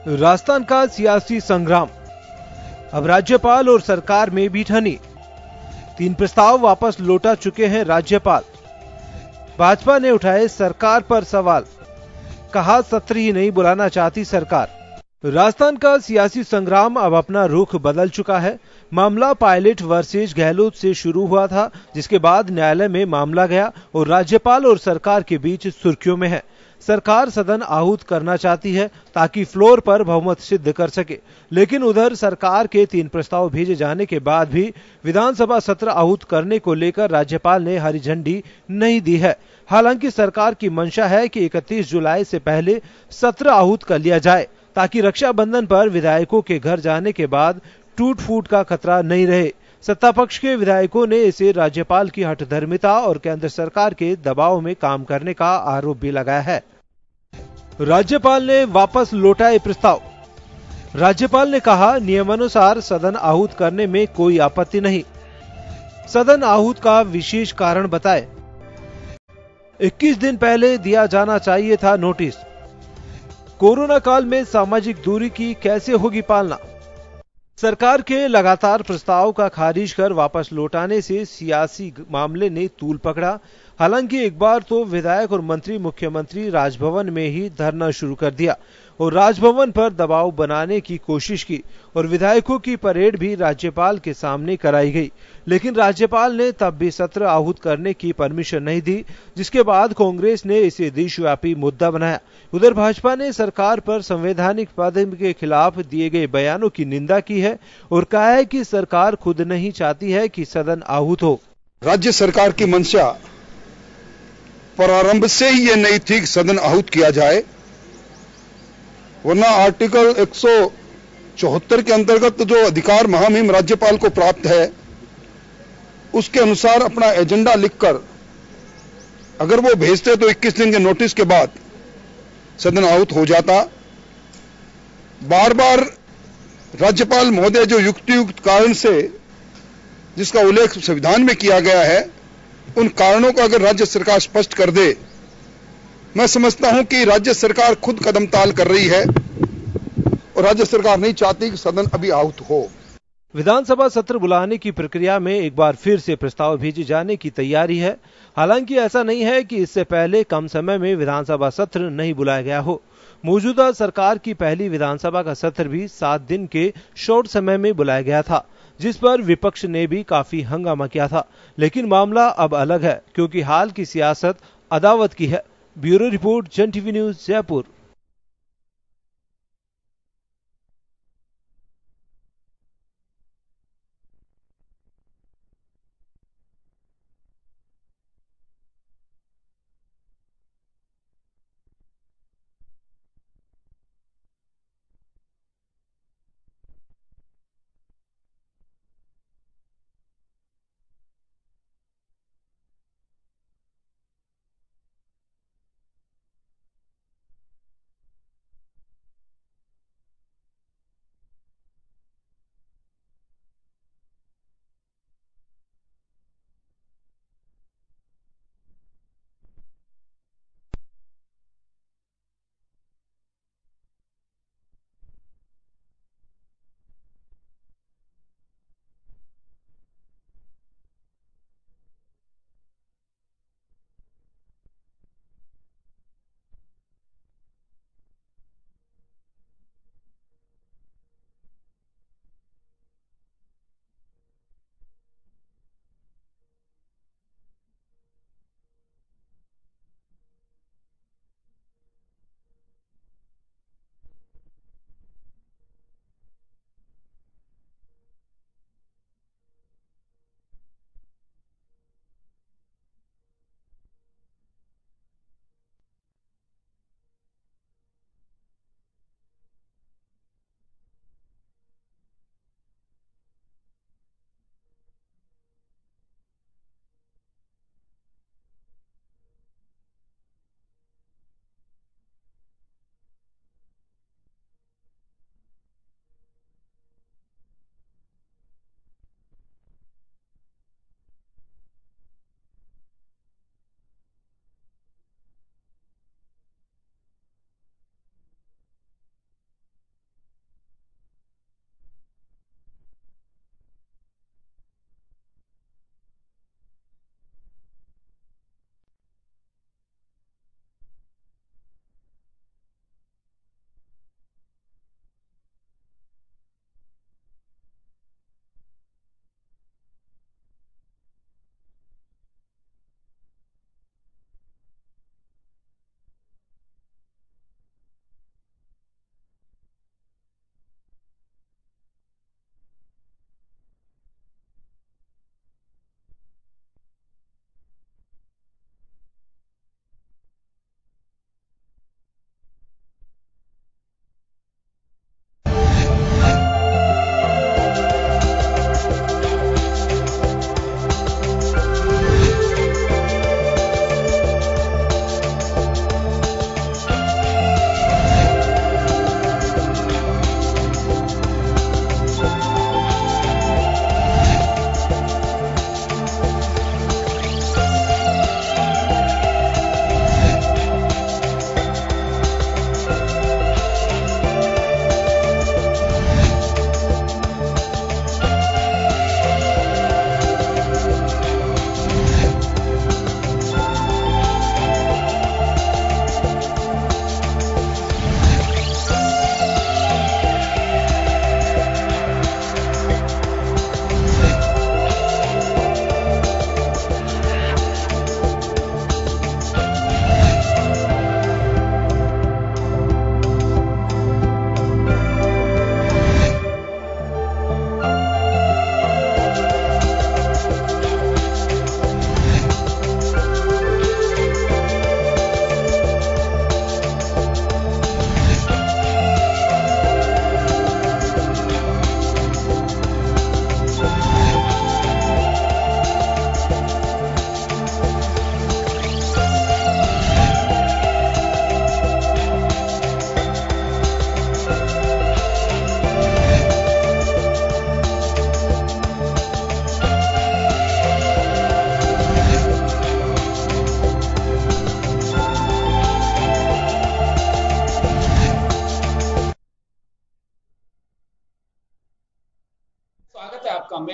राजस्थान का सियासी संग्राम, अब राज्यपाल और सरकार में भी ठनी। 3 प्रस्ताव वापस लौटा चुके हैं राज्यपाल। भाजपा ने उठाए सरकार पर सवाल, कहा सत्र ही नहीं बुलाना चाहती सरकार। राजस्थान का सियासी संग्राम अब अपना रुख बदल चुका है। मामला पायलट वर्सेज गहलोत से शुरू हुआ था, जिसके बाद न्यायालय में मामला गया और राज्यपाल और सरकार के बीच सुर्खियों में है। सरकार सदन आहूत करना चाहती है ताकि फ्लोर पर बहुमत सिद्ध कर सके, लेकिन उधर सरकार के 3 प्रस्ताव भेजे जाने के बाद भी विधानसभा सत्र आहूत करने को लेकर राज्यपाल ने हरी झंडी नहीं दी है। हालांकि सरकार की मंशा है कि 31 जुलाई से पहले सत्र आहूत कर लिया जाए, ताकि रक्षाबंधन पर विधायकों के घर जाने के बाद टूट फूट का खतरा नहीं रहे। सत्ता पक्ष के विधायकों ने इसे राज्यपाल की हठधर्मिता और केंद्र सरकार के दबाव में काम करने का आरोप भी लगाया है। राज्यपाल ने वापस लौटाए प्रस्ताव। राज्यपाल ने कहा, नियमानुसार सदन आहूत करने में कोई आपत्ति नहीं। सदन आहूत का विशेष कारण बताए। 21 दिन पहले दिया जाना चाहिए था नोटिस। कोरोना काल में सामाजिक दूरी की कैसे होगी पालना। सरकार के लगातार प्रस्ताव का खारिज कर वापस लौटाने से सियासी मामले ने तूल पकड़ा। हालांकि एक बार तो विधायक और मंत्री मुख्यमंत्री राजभवन में ही धरना शुरू कर दिया और राजभवन पर दबाव बनाने की कोशिश की और विधायकों की परेड भी राज्यपाल के सामने कराई गई, लेकिन राज्यपाल ने तब भी सत्र आहूत करने की परमिशन नहीं दी, जिसके बाद कांग्रेस ने इसे देशव्यापी मुद्दा बनाया। उधर भाजपा ने सरकार पर संवैधानिक पद के खिलाफ दिए गए बयानों की निंदा की है और कहा है कि सरकार खुद नहीं चाहती है कि सदन आहूत हो। राज्य सरकार की मंशा प्रारंभ से ही ये नहीं थी कि सदन आहूत किया जाए, वरना आर्टिकल 174 के अंतर्गत जो अधिकार महामहिम राज्यपाल को प्राप्त है, उसके अनुसार अपना एजेंडा लिखकर अगर वो भेजते तो 21 दिन के नोटिस के बाद सदन आहूत हो जाता। बार बार राज्यपाल महोदय जो युक्तियुक्त कारण से जिसका उल्लेख संविधान में किया गया है, उन कारणों को अगर राज्य सरकार स्पष्ट कर दे, मैं समझता हूं कि राज्य सरकार खुद कदम ताल कर रही है और राज्य सरकार नहीं चाहती कि सदन अभी आहूत हो। विधानसभा सत्र बुलाने की प्रक्रिया में एक बार फिर से प्रस्ताव भेजे जाने की तैयारी है। हालांकि ऐसा नहीं है कि इससे पहले कम समय में विधानसभा सत्र नहीं बुलाया गया हो। मौजूदा सरकार की पहली विधानसभा का सत्र भी 7 दिन के शॉर्ट समय में बुलाया गया था, जिस पर विपक्ष ने भी काफी हंगामा किया था। लेकिन मामला अब अलग है, क्योंकि हाल की सियासत अदावत की है। ब्यूरो रिपोर्ट, जन टीवी न्यूज, जयपुर।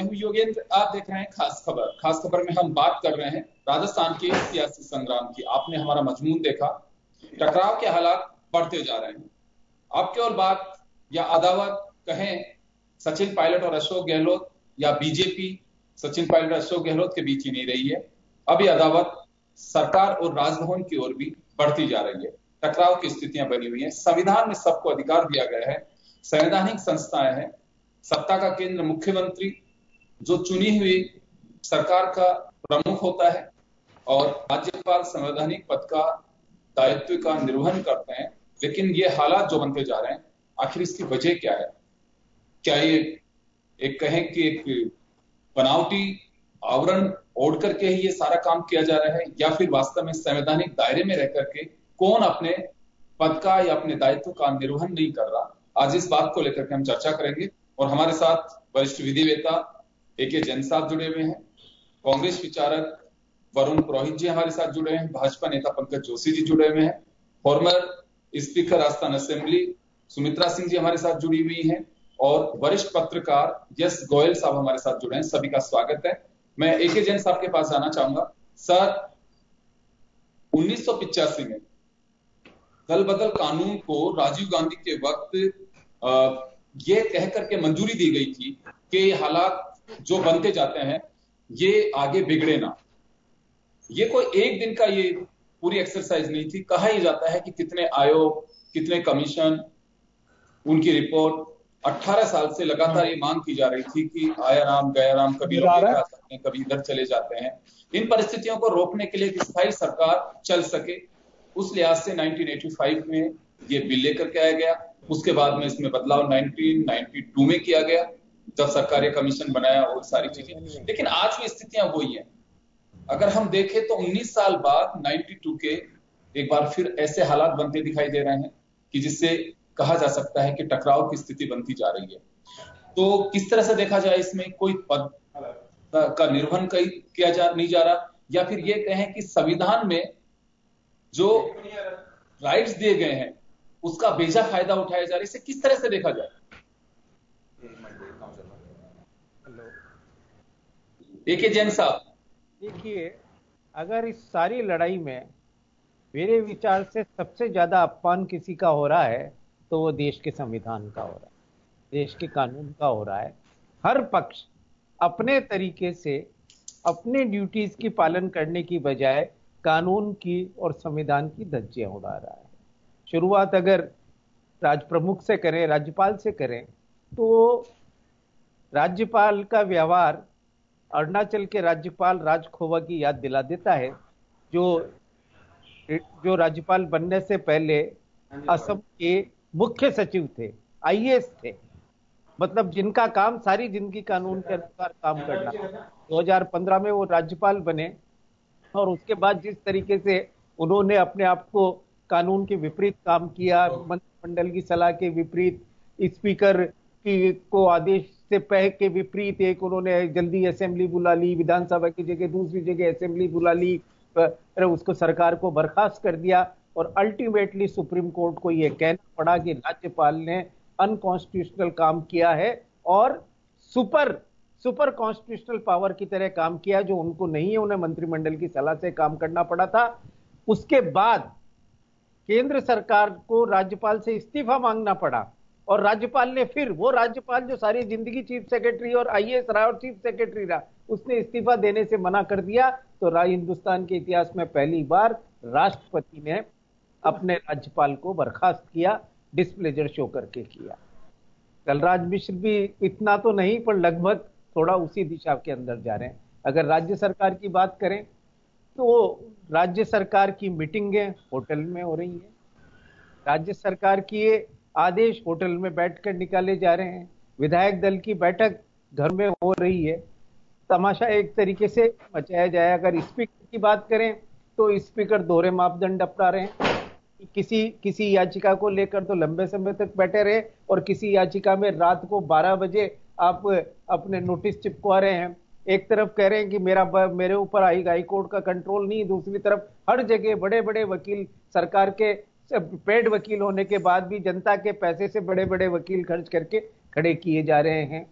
मैं हूं योगेंद्र, आप देख रहे हैं खास खबर। खास खबर में हम बात कर रहे हैं राजस्थान के सियासी संग्राम की। आपने हमारा मजमून देखा, टकराव के हालात बढ़ते जा रहे हैं। अब केवल बात या अदावत कहें सचिन पायलट और अशोक गहलोत या बीजेपी सचिन पायलट और अशोक गहलोत के बीच ही नहीं रही है, अब ये अदावत सरकार और राजभवन की ओर भी बढ़ती जा रही है। टकराव की स्थितियां बनी हुई हैं। संविधान में सबको अधिकार दिया गया है, संवैधानिक संस्थाएं हैं, सत्ता का केंद्र मुख्यमंत्री जो चुनी हुई सरकार का प्रमुख होता है और राज्यपाल संवैधानिक पद का दायित्व का निर्वहन करते हैं। लेकिन ये हालात जो बनते जा रहे हैं, आखिर इसकी वजह क्या है? क्या ये एक कहें कि एक बनावटी आवरण ओढ़ करके ही ये सारा काम किया जा रहा है, या फिर वास्तव में संवैधानिक दायरे में रह करके कौन अपने पद का या अपने दायित्व का निर्वहन नहीं कर रहा? आज इस बात को लेकर के हम चर्चा करेंगे और हमारे साथ वरिष्ठ विधिवेत्ता ए.के. जैन साहब जुड़े हुए हैं, कांग्रेस विचारक वरुण पुरोहित जी हमारे साथ जुड़े हैं, भाजपा नेता पंकज जोशी जी जुड़े हुए हैं, former speaker Rajasthan assembly Sumitra Singh ji हमारे साथ जुड़ी हुई हैं और वरिष्ठ पत्रकार यश गोयल साहब हमारे साथ जुड़े हैं। सभी का स्वागत है। मैं ए.के. जैन साहब के पास जाना चाहूंगा। सर, 1985 में दल बदल कानून को राजीव गांधी के वक्त ये कह करके मंजूरी दी गई थी कि ये हालात जो बनते जाते हैं ये आगे बिगड़े ना। ये कोई एक दिन का ये पूरी एक्सरसाइज नहीं थी। कहा ही जाता है कि कितने आयोग, कितने कमीशन, उनकी रिपोर्ट 18 साल से लगातार ये मांग की जा रही थी कि आया राम गया राम, कभी लोग इधर आ सकते हैं, कभी इधर चले जाते हैं। इन परिस्थितियों को रोकने के लिए एक स्थायी सरकार चल सके, उस लिहाज से 1985 में ये बिल लेकर के आया गया। उसके बाद में इसमें बदलाव 1992 में किया गया, जब सरकार ये कमीशन बनाया और सारी चीजें। लेकिन आज की स्थितियां वही है। अगर हम देखें तो 19 साल बाद 92 के एक बार फिर ऐसे हालात बनते दिखाई दे रहे हैं कि जिससे कहा जा सकता है कि टकराव की स्थिति बनती जा रही है। तो किस तरह से देखा जाए, इसमें कोई पद का निर्वहन किया नहीं जा रहा, या फिर ये कहें कि संविधान में जो राइट्स दिए गए हैं उसका बेजा फायदा उठाया जा रहा है, इसे किस तरह से देखा जाए? ए.के. जैन साहब, देखिए, अगर इस सारी लड़ाई में मेरे विचार से सबसे ज्यादा अपमान किसी का हो रहा है तो वो देश के संविधान का हो रहा है, देश के कानून का हो रहा है। हर पक्ष अपने तरीके से अपने ड्यूटीज की पालन करने की बजाय कानून की और संविधान की धज्जियां उड़ा रहा है। शुरुआत अगर राज प्रमुख से करें, राज्यपाल से करें, तो राज्यपाल का व्यवहार अरुणाचल के राज्यपाल राज खोवा की याद दिला देता है, जो राज्यपाल बनने से पहले असम के मुख्य सचिव थे, आईएएस थे, मतलब जिनका काम सारी जिंदगी कानून के अनुसार काम करना। 2015 में वो राज्यपाल बने और उसके बाद जिस तरीके से उन्होंने अपने आप को कानून के विपरीत काम किया, मंत्रिमंडल की सलाह के विपरीत, स्पीकर को आदेश से पहले के विपरीत, एक उन्होंने जल्दी असेंबली बुला ली, विधानसभा की जगह दूसरी जगह असेंबली बुला ली, उसको सरकार को बर्खास्त कर दिया और अल्टीमेटली सुप्रीम कोर्ट को यह कहना पड़ा कि राज्यपाल ने अनकॉन्स्टिट्यूशनल काम किया है और सुपर कॉन्स्टिट्यूशनल पावर की तरह काम किया, जो उनको नहीं है, उन्हें मंत्रिमंडल की सलाह से काम करना पड़ा था। उसके बाद केंद्र सरकार को राज्यपाल से इस्तीफा मांगना पड़ा और राज्यपाल ने फिर, वो राज्यपाल जो सारी जिंदगी चीफ सेक्रेटरी और आईएएस रहा और चीफ सेक्रेटरी रहा, उसने इस्तीफा देने से मना कर दिया। तो हिंदुस्तान के इतिहास में पहली बार राष्ट्रपति ने अपने राज्यपाल को बर्खास्त किया, डिस्प्लेजर शो करके किया। कलराज मिश्र भी इतना तो नहीं, पर लगभग थोड़ा उसी दिशा के अंदर जा रहे हैं। अगर राज्य सरकार की बात करें तो राज्य सरकार की मीटिंगें होटल में हो रही हैं, राज्य सरकार की आदेश होटल में बैठकर निकाले जा रहे हैं, विधायक दल की बैठक घर में हो रही है। तमाशा एक तरीके से मचाया जाए। अगर स्पीकर की बात करें तो स्पीकर दोहरे मापदंड अपना रहे हैं, किसी याचिका को लेकर तो लंबे समय तक बैठे रहे और किसी याचिका में रात को 12 बजे आप अपने नोटिस चिपकवा रहे हैं। एक तरफ कह रहे हैं कि मेरे ऊपर हाई कोर्ट का कंट्रोल नहीं, दूसरी तरफ हर जगह बड़े बड़े वकील, सरकार के पेड वकील होने के बाद भी जनता के पैसे से बड़े बड़े वकील खर्च करके खड़े किए जा रहे हैं।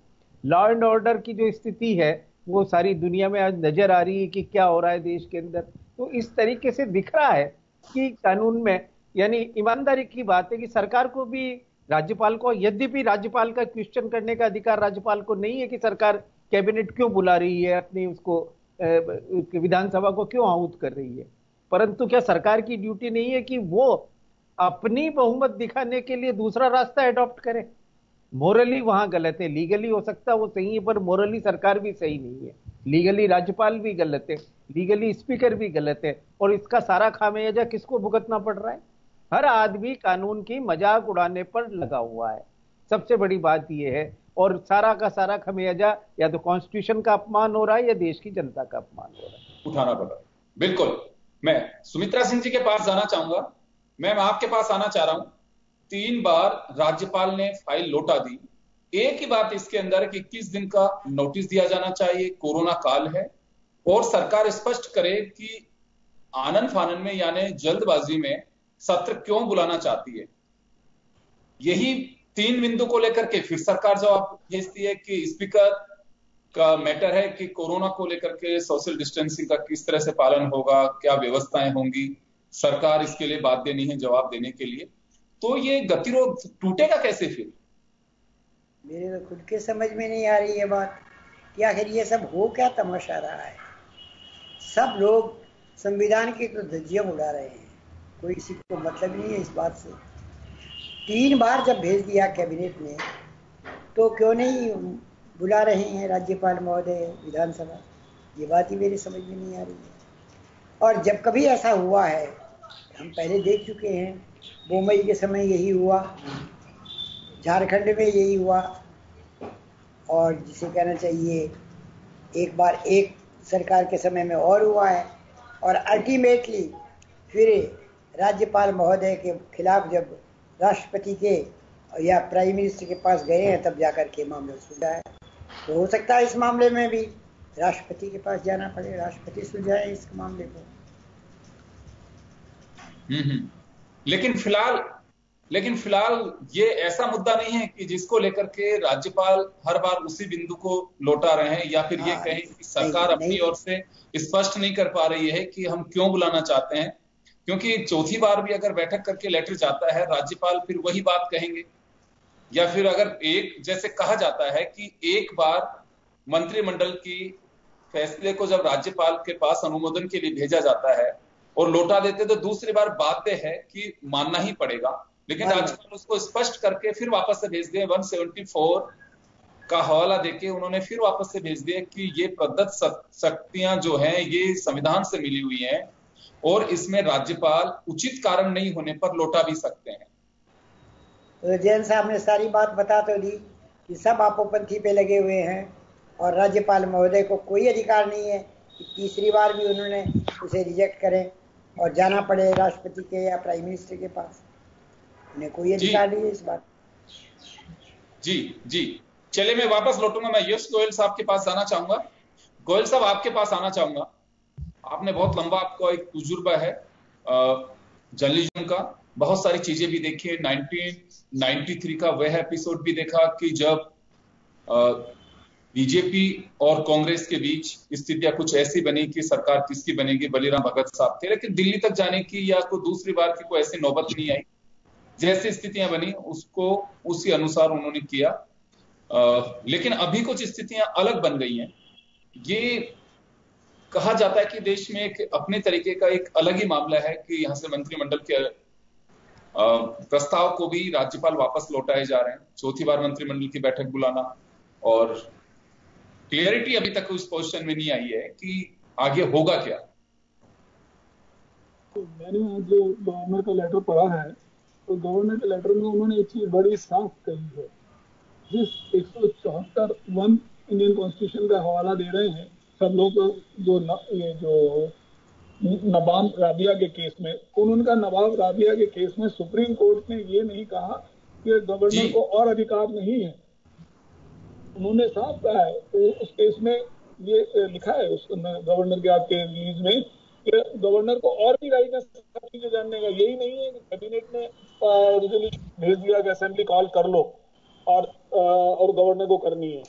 लॉ एंड ऑर्डर की जो स्थिति है वो सारी दुनिया में आज नजर आ रही है कि क्या हो रहा है देश के अंदर। तो इस तरीके से दिख रहा है कि कानून में, यानी ईमानदारी की बात है कि सरकार को भी, राज्यपाल को, यद्यपि राज्यपाल का क्वेश्चन करने का अधिकार राज्यपाल को नहीं है कि सरकार कैबिनेट क्यों बुला रही है, अपनी उसको विधानसभा को क्यों आहूत कर रही है, परंतु क्या सरकार की ड्यूटी नहीं है कि वो अपनी बहुमत दिखाने के लिए दूसरा रास्ता एडॉप्ट करे? मोरली वहां गलत है, लीगली हो सकता है वो सही है, पर मोरली सरकार भी सही नहीं है, लीगली राज्यपाल भी गलत है, लीगली स्पीकर भी गलत है, और इसका सारा खामियाजा किसको भुगतना पड़ रहा है? हर आदमी कानून की मजाक उड़ाने पर लगा हुआ है, सबसे बड़ी बात यह है। और सारा का सारा खामियाजा या तो कॉन्स्टिट्यूशन का अपमान हो रहा है या देश की जनता का अपमान हो रहा है, उठाना पड़ रहा है। बिल्कुल, मैं सुमित्रा सिंह जी के पास जाना चाहूंगा। मैं आपके पास आना चाह रहा हूं। 3 बार राज्यपाल ने फाइल लौटा दी। एक ही बात इसके अंदर कि 21 दिन का नोटिस दिया जाना चाहिए, कोरोना काल है, और सरकार स्पष्ट करे कि आनन फानन में यानी जल्दबाजी में सत्र क्यों बुलाना चाहती है। यही 3 बिंदु को लेकर के फिर सरकार जवाब भेजती है कि स्पीकर का मैटर है कि कोरोना को लेकर के सोशल डिस्टेंसिंग का किस तरह से पालन होगा, क्या व्यवस्थाएं होंगी, सरकार इसके लिए बाध्य नहीं है जवाब देने के लिए। तो ये गतिरोध टूटेगा कैसे फिर? मेरे तो खुद के समझ में नहीं आ रही है बात कि आखिर ये सब हो क्या तमाशा रहा है। सब लोग संविधान की तो धज्जियां उड़ा रहे हैं, कोई किसी को मतलब नहीं है इस बात से। 3 बार जब भेज दिया कैबिनेट ने, तो क्यों नहीं बुला रहे हैं राज्यपाल महोदय विधानसभा? ये बात ही मेरी समझ में नहीं आ रही है। और जब कभी ऐसा हुआ है, हम पहले देख चुके हैं, मुंबई के समय यही हुआ, झारखंड में यही हुआ, और जिसे कहना चाहिए एक बार एक सरकार के समय में और हुआ है। और अल्टीमेटली फिर राज्यपाल महोदय के खिलाफ जब राष्ट्रपति के या प्राइम मिनिस्टर के पास गए हैं, तब जाकर के मामला सुलझा है। तो हो सकता है इस मामले में भी राष्ट्रपति के पास जाना पड़े, राष्ट्रपति सुलझाए इस मामले को। लेकिन फिलहाल ये ऐसा मुद्दा नहीं है कि जिसको लेकर के राज्यपाल हर बार उसी बिंदु को लौटा रहे हैं, या फिर ये कहें कि सरकार अपनी ओर से स्पष्ट नहीं कर पा रही है कि हम क्यों बुलाना चाहते हैं। क्योंकि चौथी बार भी अगर बैठक करके लेटर जाता है, राज्यपाल फिर वही बात कहेंगे। या फिर अगर एक जैसे कहा जाता है कि एक बार मंत्रिमंडल की फैसले को जब राज्यपाल के पास अनुमोदन के लिए भेजा जाता है और लौटा देते, तो दूसरी बार बाध्य है कि मानना ही पड़ेगा। लेकिन राज्यपाल उसको स्पष्ट करके फिर वापस से भेज दिए। 174 का हवाला देके उन्होंने फिर वापस से भेज दिया कि ये प्रदत्त शक्तियां जो हैं ये संविधान से मिली हुई हैं, और इसमें राज्यपाल उचित कारण नहीं होने पर लौटा भी सकते हैं। तो जैन साहब ने सारी बात बता तो दी कि सब आपोपंथी पे लगे हुए हैं, और राज्यपाल महोदय को कोई अधिकार नहीं है कि तीसरी बार भी उन्होंने उसे रिजेक्ट करें और जाना पड़े राष्ट्रपति के या प्राइम मिनिस्टर के पास। उन्हें कोई अधिकार नहीं है इस बात। जी चलिए, मैं वापस लौटूंगा। मैं यश गोयल साहब के पास जाना चाहूंगा। गोयल साहब, आपके पास आना चाहूंगा। आपने बहुत लंबा, आपको एक तजुर्बा है जर्नलिज्म का, बहुत सारी चीजें भी देखी है। 1993 का वह एपिसोड भी देखा कि जब बीजेपी और कांग्रेस के बीच स्थितियां कुछ ऐसी बनी कि सरकार किसकी बनेगी, बलीराम भगत साहब थे, लेकिन दिल्ली तक जाने की या कोई दूसरी बार की कोई ऐसी नौबत नहीं आई। जैसी स्थितियां बनी उसको उसी अनुसार उन्होंने किया। लेकिन अभी कुछ स्थितियां अलग बन गई हैं। ये कहा जाता है कि देश में एक अपने तरीके का एक अलग ही मामला है कि यहां से मंत्रिमंडल के प्रस्ताव को भी राज्यपाल वापस लौटाए जा रहे हैं। चौथी बार मंत्रिमंडल की बैठक बुलाना, और क्लियरिटी अभी तक उस पोजीशन में नहीं आई है कि आगे होगा क्या। तो मैंने जो गवर्नर का लेटर पढ़ा है, तो गवर्नर के लेटर में उन्होंने एक चीज बड़ी साफ कही है। जिस 174(1) इंडियन कॉन्स्टिट्यूशन का हवाला दे रहे हैं सब लोग, जो नवाब राबिया के केस में, उनका नवाब राबिया के केस में सुप्रीम कोर्ट ने ये नहीं कहा कि गवर्नर को और अधिकार नहीं है। उन्होंने साफ कहा है, तो उस केस में ये लिखा है उस गवर्नर के आपके रिलीज में कि गवर्नर को और भी राइट है सब चीजें जानने का। यही नहीं है कि कैबिनेट ने रिजोल्यूशन भेज दिया कि असेंबली कॉल कर लो और गवर्नर को करनी है।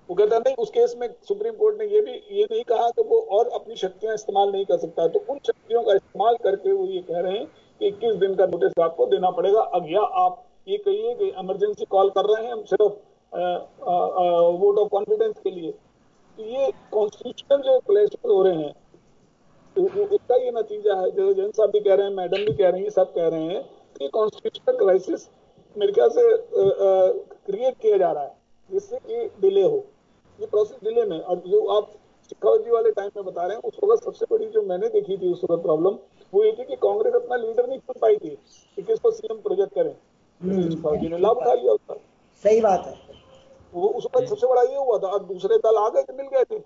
वो कहता है नहीं, उस केस में सुप्रीम कोर्ट ने ये नहीं कहा कि वो और अपनी शक्तियां इस्तेमाल नहीं कर सकता, तो उन शक्तियों का इस्तेमाल करके वो ये कह रहे हैं कि 21 दिन का नोटिस आपको देना पड़ेगा। अब या आप ये कहिए कि इमरजेंसी कॉल कर रहे हैं हम सिर्फ वोट ऑफ कॉन्फिडेंस के लिए, तो ये कॉन्स्टिट्यूशनल जो क्लैश हो रहे हैं तो उसका ये नतीजा है। जो जैन साहब भी कह रहे हैं, मैडम भी कह रही हैं, सब कह रहे हैं कि कॉन्स्टिट्यूशनल क्राइसिस मेरे ख्याल से क्रिएट किया जा रहा है जिससे कि डिले हो, ये प्रोसेस डिले में। और जो आप शेखावत जी वाले टाइम में बता रहे हैं, उस वक्त सबसे बड़ी जो मैंने देखी थी उस वक्त प्रॉब्लम वो ये थी कि कांग्रेस अपना लीडर नहीं चुन पाई थी कि किसको सीएम प्रोजेक्ट करें। शेखावत जी ने लाभ उठा लिया उसका। सही बात है। वो उस वक्त सबसे बड़ा ये हुआ था। अब दूसरे दल आ गए थे, मिल गए थे।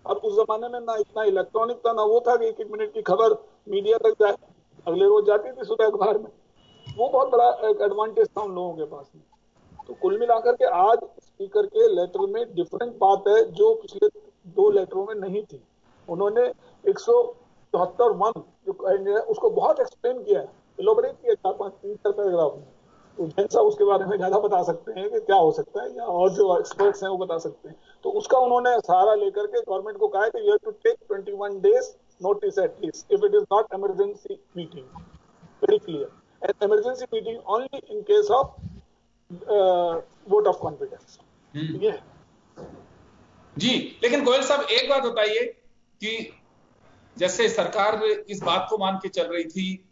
अब उस जमाने में ना इतना इलेक्ट्रॉनिक था, ना वो था कि 1 मिनट की खबर मीडिया तक जाए, अगले रोज जाती थी सुबह अखबार में। वो बहुत बड़ा एक एडवांटेज था उन लोगों के पास में। तो कुल मिलाकर के आज स्पीकर के लेटर में डिफरेंट बात है जो पिछले 2 लेटरों में नहीं थी। उन्होंने 174(1) जो उसको बहुत एक्सप्लेन किया है, इलोबरेट किया 4-5-3 पैराग्राफ में। तो जैन साहब उसके बारे में ज्यादा बता सकते हैं कि क्या हो सकता है, या और जो एक्सपर्ट्स हैं वो बता सकते हैं। तो उसका उन्होंने सहारा लेकर के गवर्नमेंट को कहा है कि you have to take 21 days notice at least if it is not emergency meeting. Very clear, an emergency meeting only in case of vote of confidence. ये जी। लेकिन गोयल साहब एक बात बताइए कि जैसे सरकार इस बात को मान के चल रही थी,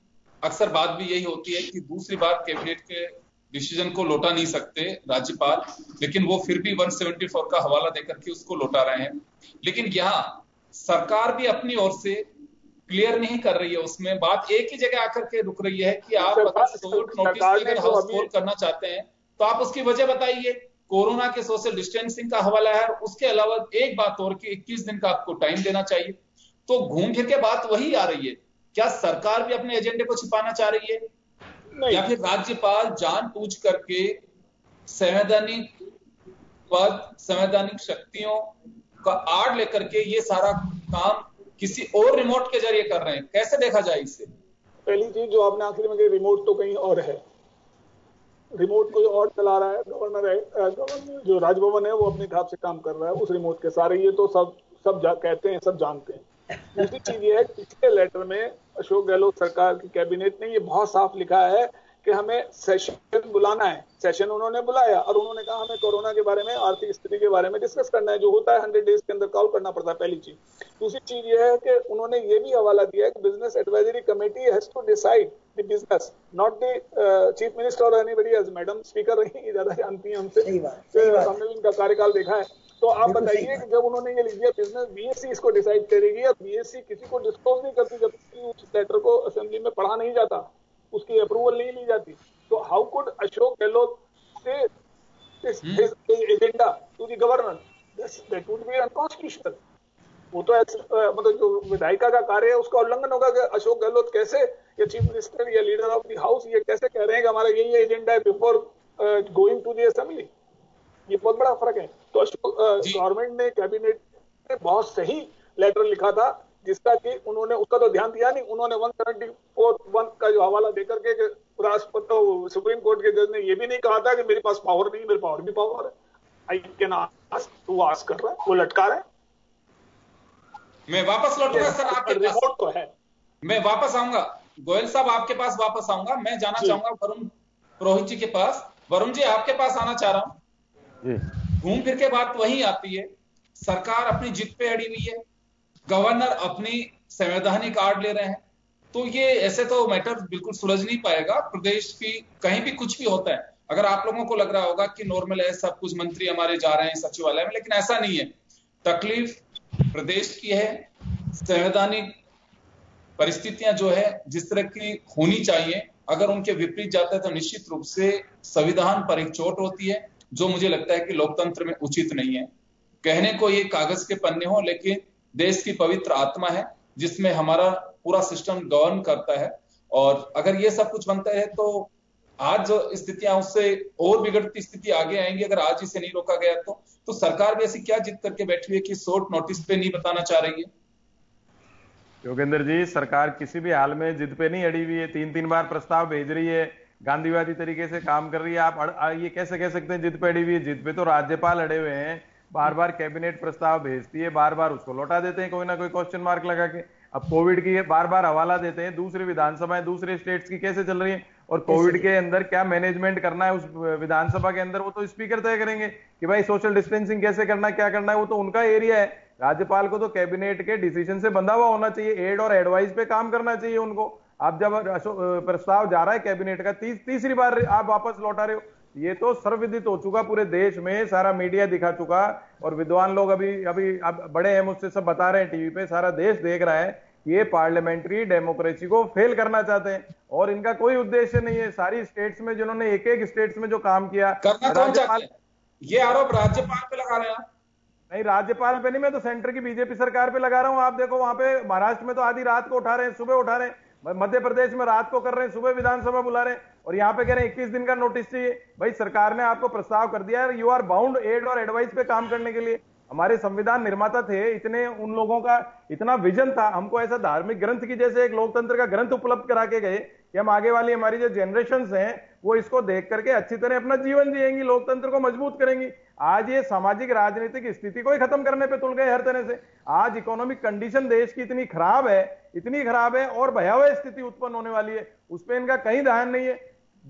अक्सर बात भी यही होती है कि दूसरी बार कैबिनेट के डिसीजन को लौटा नहीं सकते राज्यपाल, लेकिन वो फिर भी 174 का हवाला देकर के उसको लौटा रहे हैं। लेकिन यहाँ सरकार भी अपनी ओर से क्लियर नहीं कर रही है, उसमें बात एक ही जगह आकर के रुक रही है कि आप अगर शॉर्ट नोटिस अगर हाउस कॉल करना चाहते हैं तो आप उसकी वजह बताइए। कोरोना के सोशल डिस्टेंसिंग का हवाला है, उसके अलावा एक बात और कि 21 दिन का आपको टाइम देना चाहिए। तो घूम फिर के बात वही आ रही है। क्या सरकार भी अपने एजेंडे को छिपाना चाह रही है नहीं, या फिर राज्यपाल जानबूझ करके संवैधानिक पद, संवैधानिक शक्तियों का आड़ लेकर के ये सारा काम किसी और रिमोट के जरिए कर रहे हैं? कैसे देखा जाए इसे? पहली चीज जो आपने आखिरी में कही, रिमोट तो कहीं और है, रिमोट कोई और चला रहा है। गवर्नर जो राजभवन है वो अपने हिसाब से काम कर रहा है उस रिमोट के सारे, ये तो सब कहते हैं, सब जानते हैं। दूसरी चीज ये है, पिछले लेटर में अशोक गहलोत सरकार की कैबिनेट ने ये बहुत साफ लिखा है कि हमें सेशन बुलाना है। सेशन उन्होंने बुलाया और उन्होंने कहा हमें कोरोना के बारे में, आर्थिक स्थिति के बारे में डिस्कस करना है, जो होता है 100 डेज के अंदर कॉल करना पड़ता है, पहली चीज। दूसरी चीज ये है कि उन्होंने ये भी हवाला दिया है कि business advisory committee has to decide the business, not the chief minister और एनीबडी एल्स। मैडम स्पीकर रही, ज्यादा जानती हैं हमसे, हमने भी इनका कार्यकाल देखा है। तो आप बताइए कि जब उन्होंने ये लिख दिया बिजनेस, बीएससी इसको डिसाइड करेगी, और बीएससी किसी को डिस्क्लोज नहीं करती जब तक उस लेटर को असेंबली में पढ़ा नहीं जाता, उसकी अप्रूवल नहीं ली जाती। तो हाउ कुड अशोक गहलोत से agenda to the governor? That would be unconstitutional. वो तो मतलब जो विधायिका का कार्य है उसका उल्लंघन होगा कि अशोक गहलोत कैसे, या चीफ मिनिस्टर या लीडर ऑफ द हाउस ये कैसे कह रहे हैं कि हमारा यही एजेंडा है before going to the assembly. ये बहुत बड़ा फर्क है। तो गवर्नमेंट ने, कैबिनेट ने बहुत सही लेटर लिखा था, जिसका कि उन्होंने उसका तो ध्यान दिया नहीं। उन्होंने 174(1) का जो हवाला देकर के राष्ट्रपति सुप्रीम कोर्ट के जज ने ये भी नहीं कहा था कि मेरे पास पावर नहीं, मेरे पावर भी पावर है, आई कैन आस्क, तू आस्क कर रहा है, वो लटका रहा है। मैं वापस लौटूंगा सर आपके पास, रिपोर्ट तो है, मैं वापस आऊंगा। गोयल साहब आपके पास वापस आऊंगा। मैं जाना चाहूंगा वरुण पुरोहित जी के पास। वरुण जी आपके पास आना चाह रहा हूं। घूम फिर के बात वही आती है, सरकार अपनी जिद पे अड़ी हुई है, गवर्नर अपनी संवैधानिक आड़ ले रहे हैं। तो ये ऐसे तो मैटर बिल्कुल सुलझ नहीं पाएगा। प्रदेश की कहीं भी कुछ भी होता है, अगर आप लोगों को लग रहा होगा कि नॉर्मल है, सब कुछ मंत्री हमारे जा रहे हैं सचिवालय में, लेकिन ऐसा नहीं है। तकलीफ प्रदेश की है। संवैधानिक परिस्थितियां जो है जिस तरह की होनी चाहिए, अगर उनके विपरीत जाता है तो निश्चित रूप से संविधान पर एक चोट होती है, जो मुझे लगता है कि लोकतंत्र में उचित नहीं है। कहने को ये कागज के पन्ने हो, लेकिन देश की पवित्र आत्मा है जिसमें हमारा पूरा सिस्टम गवर्न करता है। और अगर ये सब कुछ बनता है तो आज जो स्थितियां, उससे और बिगड़ती स्थिति आगे आएंगी अगर आज इसे नहीं रोका गया तो सरकार भी ऐसी क्या जिद करके बैठी हुई है कि शॉर्ट नोटिस पे नहीं बताना चाह रही है? योगेंद्र जी, सरकार किसी भी हाल में जिद पे नहीं अड़ी हुई है। 3-3 बार प्रस्ताव भेज रही है, गांधीवादी तरीके से काम कर रही है। आप ये कैसे कह सकते हैं जिद पे अड़ी हुई है? जिद पे तो राज्यपाल अड़े हुए हैं। बार बार कैबिनेट प्रस्ताव भेजती है, बार बार उसको लौटा देते हैं कोई ना कोई क्वेश्चन मार्क लगा के। अब कोविड की बार बार हवाला देते हैं, दूसरी विधानसभाएं दूसरे स्टेट्स की कैसे चल रही है और कोविड के अंदर क्या मैनेजमेंट करना है उस विधानसभा के अंदर, वो तो स्पीकर तय करेंगे कि भाई सोशल डिस्टेंसिंग कैसे करना है, क्या करना है, वो तो उनका एरिया है। राज्यपाल को तो कैबिनेट के डिसीजन से बंधा हुआ होना चाहिए, एड और एडवाइस पे काम करना चाहिए उनको। आप जब प्रस्ताव जा रहा है कैबिनेट का, तीसरी बार आप वापस लौटा रहे हो, ये तो सर्वविदित हो चुका पूरे देश में, सारा मीडिया दिखा चुका और विद्वान लोग अभी अब बड़े हैं मुझसे, सब बता रहे हैं टीवी पे, सारा देश देख रहा है। ये पार्लियामेंट्री डेमोक्रेसी को फेल करना चाहते हैं और इनका कोई उद्देश्य नहीं है। सारी स्टेट्स में जिन्होंने एक एक स्टेट्स में जो काम किया, राज्यपाल, ये आरोप राज्यपाल पे लगा रहे हैं। नहीं, राज्यपाल पे नहीं, मैं तो सेंटर की बीजेपी सरकार पे लगा रहा हूं। आप देखो वहां पे महाराष्ट्र में तो आधी रात को उठा रहे हैं, सुबह उठा रहे हैं, मध्य प्रदेश में रात को कर रहे हैं, सुबह विधानसभा बुला रहे हैं और यहाँ पे कह रहे हैं 21 दिन का नोटिस चाहिए। भाई सरकार ने आपको प्रस्ताव कर दिया है, यू आर बाउंड एड और एडवाइस पे काम करने के लिए। हमारे संविधान निर्माता थे, इतने उन लोगों का इतना विजन था, हमको ऐसा धार्मिक ग्रंथ की जैसे एक लोकतंत्र का ग्रंथ उपलब्ध करा के गए कि हम आगे वाली हमारी जो जनरेशंस हैं वो इसको देख करके अच्छी तरह अपना जीवन जिएंगी, लोकतंत्र को मजबूत करेंगी। आज ये सामाजिक राजनीतिक स्थिति को ही खत्म करने पे तुल गए हर तरह से। आज इकोनॉमिक कंडीशन देश की इतनी खराब है और भयावह स्थिति उत्पन्न होने वाली है, उस पर इनका कहीं ध्यान नहीं है।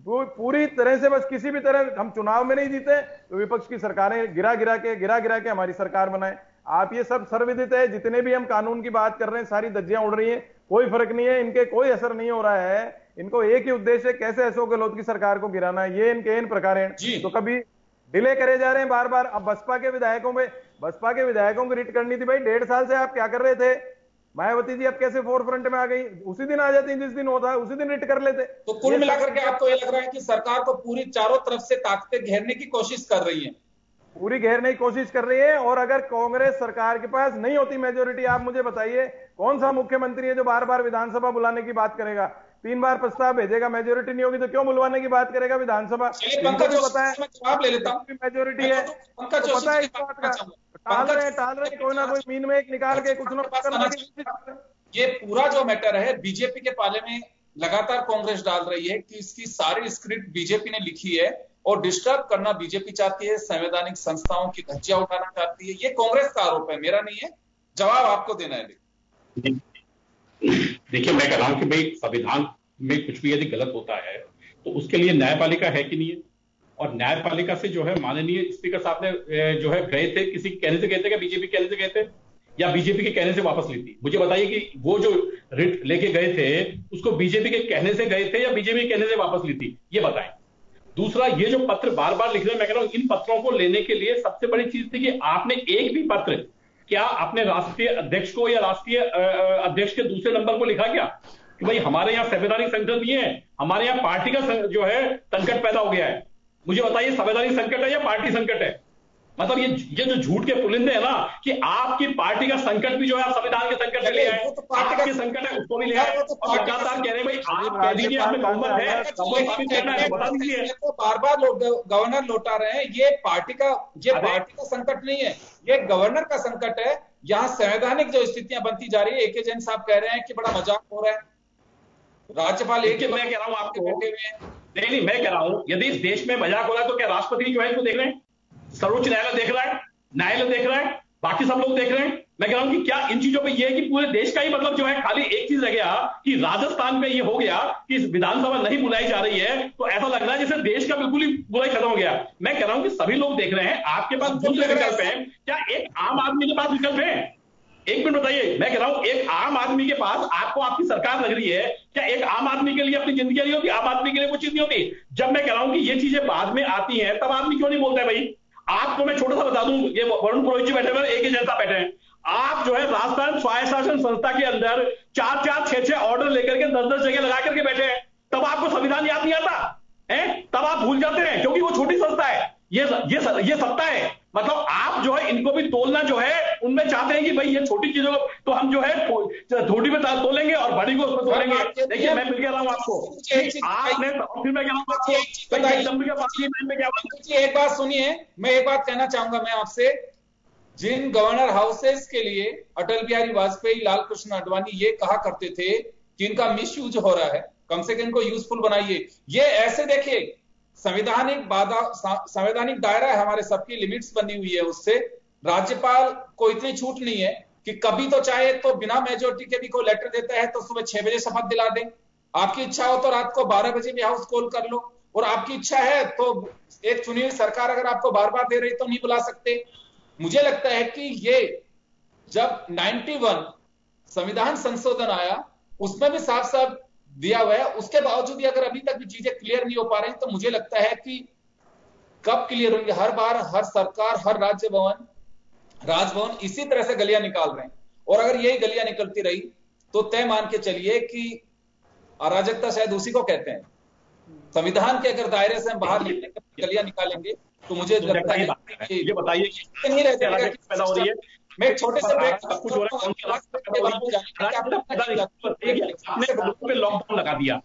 पूरी तरह से बस किसी भी तरह हम चुनाव में नहीं जीते तो विपक्ष की सरकारें गिरा गिरा के हमारी सरकार बनाए। आप ये सब सर्वविदित है, जितने भी हम कानून की बात कर रहे हैं सारी धज्जियां उड़ रही हैं, कोई फर्क नहीं है, इनके कोई असर नहीं हो रहा है। इनको एक ही उद्देश्य है, कैसे अशोक गहलोत की सरकार को गिराना है, ये इनके इन प्रकार हैं। तो कभी डिले करे जा रहे हैं बार बार। अब बसपा के विधायकों को रिट करनी थी, भाई 1.5 साल से आप क्या कर रहे थे? मायावती जी अब कैसे फोर फ्रंट में आ गई? उसी दिन आ जाती, जिस दिन होता है उसी दिन रिट कर लेते। तो कुल मिलाकर के आपको ये लग रहा है कि सरकार को पूरी चारों तरफ से ताकतें घेरने की कोशिश कर रही है? पूरी घेरने की कोशिश कर रही है। और अगर कांग्रेस सरकार के पास नहीं होती मेजोरिटी, आप मुझे बताइए कौन सा मुख्यमंत्री है जो बार बार विधानसभा बुलाने की बात करेगा? 3 बार प्रस्ताव भेजेगा, मेजोरिटी नहीं होगी तो क्यों बुलवाने की बात करेगा विधानसभा? जवाब ले लेता हूं, मेजोरिटी है, पता है इस बात का। टाल रहे कोई ना कोई मीन में एक निकाल के कुछ ना। ये पूरा जो मैटर है बीजेपी के पाले में लगातार कांग्रेस डाल रही है कि इसकी सारी स्क्रिप्ट बीजेपी ने लिखी है और डिस्टर्ब करना बीजेपी चाहती है, संवैधानिक संस्थाओं की धज्जियां उठाना चाहती है। ये कांग्रेस का आरोप है, मेरा नहीं है। जवाब आपको देना है। देखिए, मैं कह रहा हूं कि भाई संविधान में कुछ भी यदि गलत होता है तो उसके लिए न्यायपालिका है कि नहीं है। और न्यायपालिका से जो है माननीय स्पीकर साहब ने जो है गए थे, किसी कहने से गए थे, क्या बीजेपी कहने से गए थे या बीजेपी के कहने से वापस ली थी? मुझे बताइए कि वो जो रिट लेके गए थे उसको बीजेपी के कहने से गए थे या बीजेपी के कहने से वापस ली थी, ये बताएं। दूसरा, ये जो पत्र बार बार लिख रहे हैं, मैं कह रहा हूं इन पत्रों को लेने के लिए सबसे बड़ी चीज थी कि आपने एक भी पत्र क्या अपने राष्ट्रीय अध्यक्ष को या राष्ट्रीय अध्यक्ष के दूसरे नंबर को लिखा क्या कि भाई हमारे यहाँ संवैधानिक संकट नहीं है, हमारे यहाँ पार्टी का जो है संकट पैदा हो गया है? मुझे बताइए, संवैधानिक संकट है या पार्टी संकट है? मतलब ये जो झूठ के पुलिंदे है ना कि आपकी पार्टी का संकट भी जो है आप संविधान के संकट से ले आए, आपके संकट है उसको भी ले आए और लगातार कह रहे हैं भाई आप कह दीजिए आपने बहुमत है, बता दीजिए। तो बार बार गवर्नर लौटा रहे हैं, ये पार्टी का संकट नहीं है, ये गवर्नर का संकट है। यहाँ संवैधानिक जो स्थितियां बनती जा रही है, AK जैन साहब कह रहे हैं कि बड़ा मजाक हो रहा है। राज्यपाल मैं कह रहा हूं आपके बैठे हुए हैं। नहीं, मैं कह रहा हूं यदि इस देश में मजाक हो रहा है तो क्या राष्ट्रपति जो है इसको देख रहे हैं, सर्वोच्च न्यायालय देख रहा है, न्यायालय देख रहा है, बाकी सब लोग देख रहे हैं? मैं कह रहा हूं कि क्या इन चीजों पे ये है कि पूरे देश का ही मतलब जो है खाली एक चीज रह गया कि राजस्थान में ये हो गया कि विधानसभा नहीं बुलाई जा रही है तो ऐसा लग रहा है जैसे देश का बिल्कुल ही बुराई खत्म हो गया। मैं कह रहा हूं कि सभी लोग देख रहे हैं, आपके पास दूसरे विकल्प है, क्या एक आम आदमी के पास विकल्प है? एक मिनट बताइए, मैं कह रहा हूं एक आम आदमी के पास, आपको आपकी सरकार लग रही है, क्या एक आम आदमी के लिए अपनी जिंदगी नहीं होती? आम आदमी के लिए वो चीज नहीं होती? जब मैं कह रहा हूं कि ये चीजें बाद में आती हैं तब आदमी क्यों नहीं बोलता है? भाई आपको मैं छोटा सा बता दूं, ये वरुण पुरोहित जी बैठे हुए, AK जैन साहब बैठे हैं, आप जो है राजस्थान स्वायत्त शासन संस्था के अंदर 4-4, 6-6 ऑर्डर लेकर के 10-10 जगह लगा करके बैठे हैं, तब आपको संविधान याद नहीं आता है? तब आप भूल जाते हैं क्योंकि वो छोटी संस्था है, ये सत्ता है। मतलब आप जो है इनको भी तोलना जो है उनमें चाहते हैं कि भाई ये छोटी चीजों को तो हम जो है थोड़ी में तोलेंगे और बड़ी को उसमें तोलेंगे। देखिए मैं फिर कह रहा हूं आपको, आपने फिर मैं कह रहा हूं आपको एक बात सुनिए, मैं एक बात कहना चाहूंगा मैं आपसे। जिन गवर्नर हाउसेस के लिए अटल बिहारी वाजपेयी, लाल कृष्ण आडवाणी ये कहा करते थे कि इनका मिसयूज हो रहा है, कम से कम इनको यूजफुल बनाइए, ये ऐसे देखिए संवैधानिक दायरा है, हमारे सबकी लिमिट्स बनी हुई है उससे, राज्यपाल को इतनी छूट नहीं है कि कभी तो चाहे तो बिना मेजोरिटी के भी कोई लेटर देता है तो सुबह 6 बजे शपथ दिला दे। आपकी इच्छा हो तो रात को 12 बजे भी हाउस कॉल कर लो, और आपकी इच्छा है तो एक चुनी हुई सरकार अगर आपको बार बार दे रही तो नहीं बुला सकते। मुझे लगता है कि ये जब 91 संविधान संशोधन आया उसमें भी साफ साफ दिया हुआ है, उसके बावजूद भी अगर अभी तक भी चीजें क्लियर नहीं हो पा रही तो मुझे लगता है कि कब क्लियर होंगे। हर बार हर सरकार, हर राजभवन इसी तरह से गलियां निकाल रहे हैं, और अगर यही गलियां निकलती रही तो तय मान के चलिए कि अराजकता शायद उसी को कहते हैं। संविधान के अगर दायरे से हम बाहर निकलने गलियां निकालेंगे तो मुझे लगता है कि ये बताइए नहीं रह जाएगा कि पैदा हो रही है। मैं एक छोटे से ब्रेक सब कुछ हो रहा है, लॉकडाउन लगा दिया।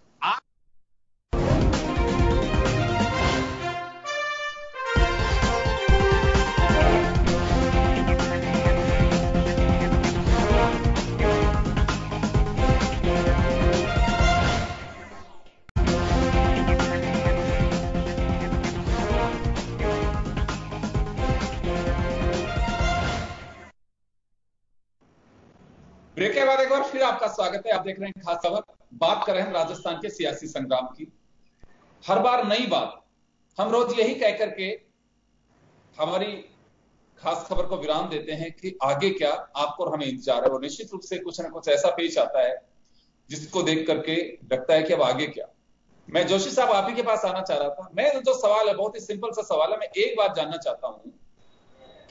ब्रेक के बाद एक बार फिर आपका स्वागत है। आप देख रहे हैं खास खबर। बात कर रहे हैं राजस्थान के सियासी संग्राम की। हर बार नई बात, हम रोज यही कह करके हमारी खास खबर को विराम देते हैं कि आगे क्या आपको और हमें इंतजार है, और निश्चित रूप से कुछ ना कुछ ऐसा पेश आता है जिसको देख करके लगता है कि अब आगे क्या। मैं जोशी साहब आप ही के पास आना चाह रहा था। मैं जो सवाल है बहुत ही सिंपल सा सवाल है। मैं एक बात जानना चाहता हूं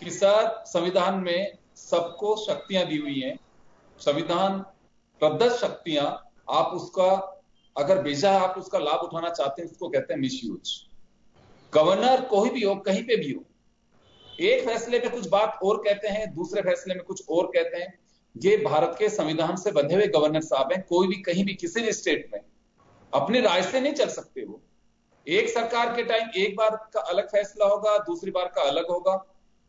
कि सर, संविधान में सबको शक्तियां दी हुई हैं, संविधान प्रदत्त शक्तियां, आप उसका अगर बेजा आप उसका लाभ उठाना चाहते हैं उसको कहते हैं मिसयूज। गवर्नर कोई भी हो, कहीं पे भी हो, एक फैसले में कुछ बात और कहते हैं, दूसरे फैसले में कुछ और कहते हैं। ये भारत के संविधान से बंधे हुए गवर्नर साहब हैं। कोई भी कहीं भी किसी भी स्टेट में अपनी राय से नहीं चल सकते। वो एक सरकार के टाइम एक बार का अलग फैसला होगा, दूसरी बार का अलग होगा,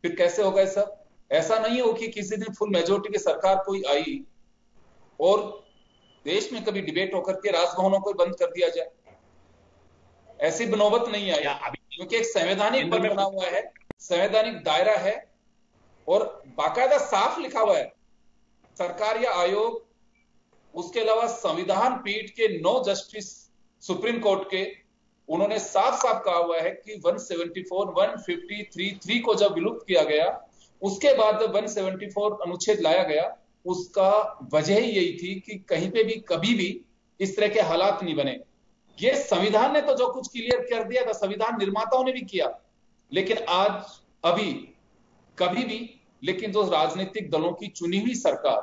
फिर कैसे होगा ये सब। ऐसा नहीं हो कि किसी दिन फुल मेजोरिटी की सरकार कोई आई और देश में कभी डिबेट होकर के राजभवनों को बंद कर दिया जाए। ऐसी बनोबत नहीं आई अभी, क्योंकि एक संवैधानिक बल बना हुआ है, संवैधानिक दायरा है, और बाकायदा साफ लिखा हुआ है सरकार या आयोग, उसके अलावा संविधान पीठ के 9 जस्टिस सुप्रीम कोर्ट के, उन्होंने साफ साफ कहा हुआ है कि 174, 153 को जब विलुप्त किया गया, उसके बाद 174 अनुच्छेद लाया गया, उसका वजह ही यही थी कि कहीं पे भी कभी भी इस तरह के हालात नहीं बने। ये संविधान ने तो जो कुछ क्लियर कर दिया था, संविधान निर्माताओं ने भी किया, लेकिन आज अभी कभी भी, लेकिन जो राजनीतिक दलों की चुनी हुई सरकार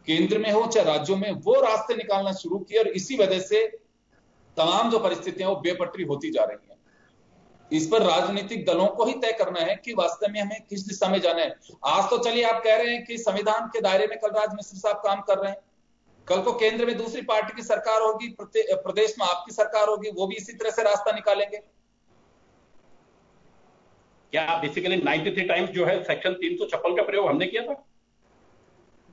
केंद्र में हो चाहे राज्यों में, वो रास्ते निकालना शुरू किए, और इसी वजह से तमाम जो परिस्थितियां वो बेपटरी होती जा रही हैं। इस पर राजनीतिक दलों को ही तय करना है कि वास्तव में हमें किस दिशा में जाना है। आज तो चलिए आप कह रहे हैं कि संविधान के दायरे में कलराज मिश्र साहब काम कर रहे हैं, कल को केंद्र में दूसरी पार्टी की सरकार होगी, प्रदेश में आपकी सरकार होगी, वो भी इसी तरह से रास्ता निकालेंगे। क्या बेसिकली 93 टाइम्स जो है सेक्शन 356 का प्रयोग हमने किया था?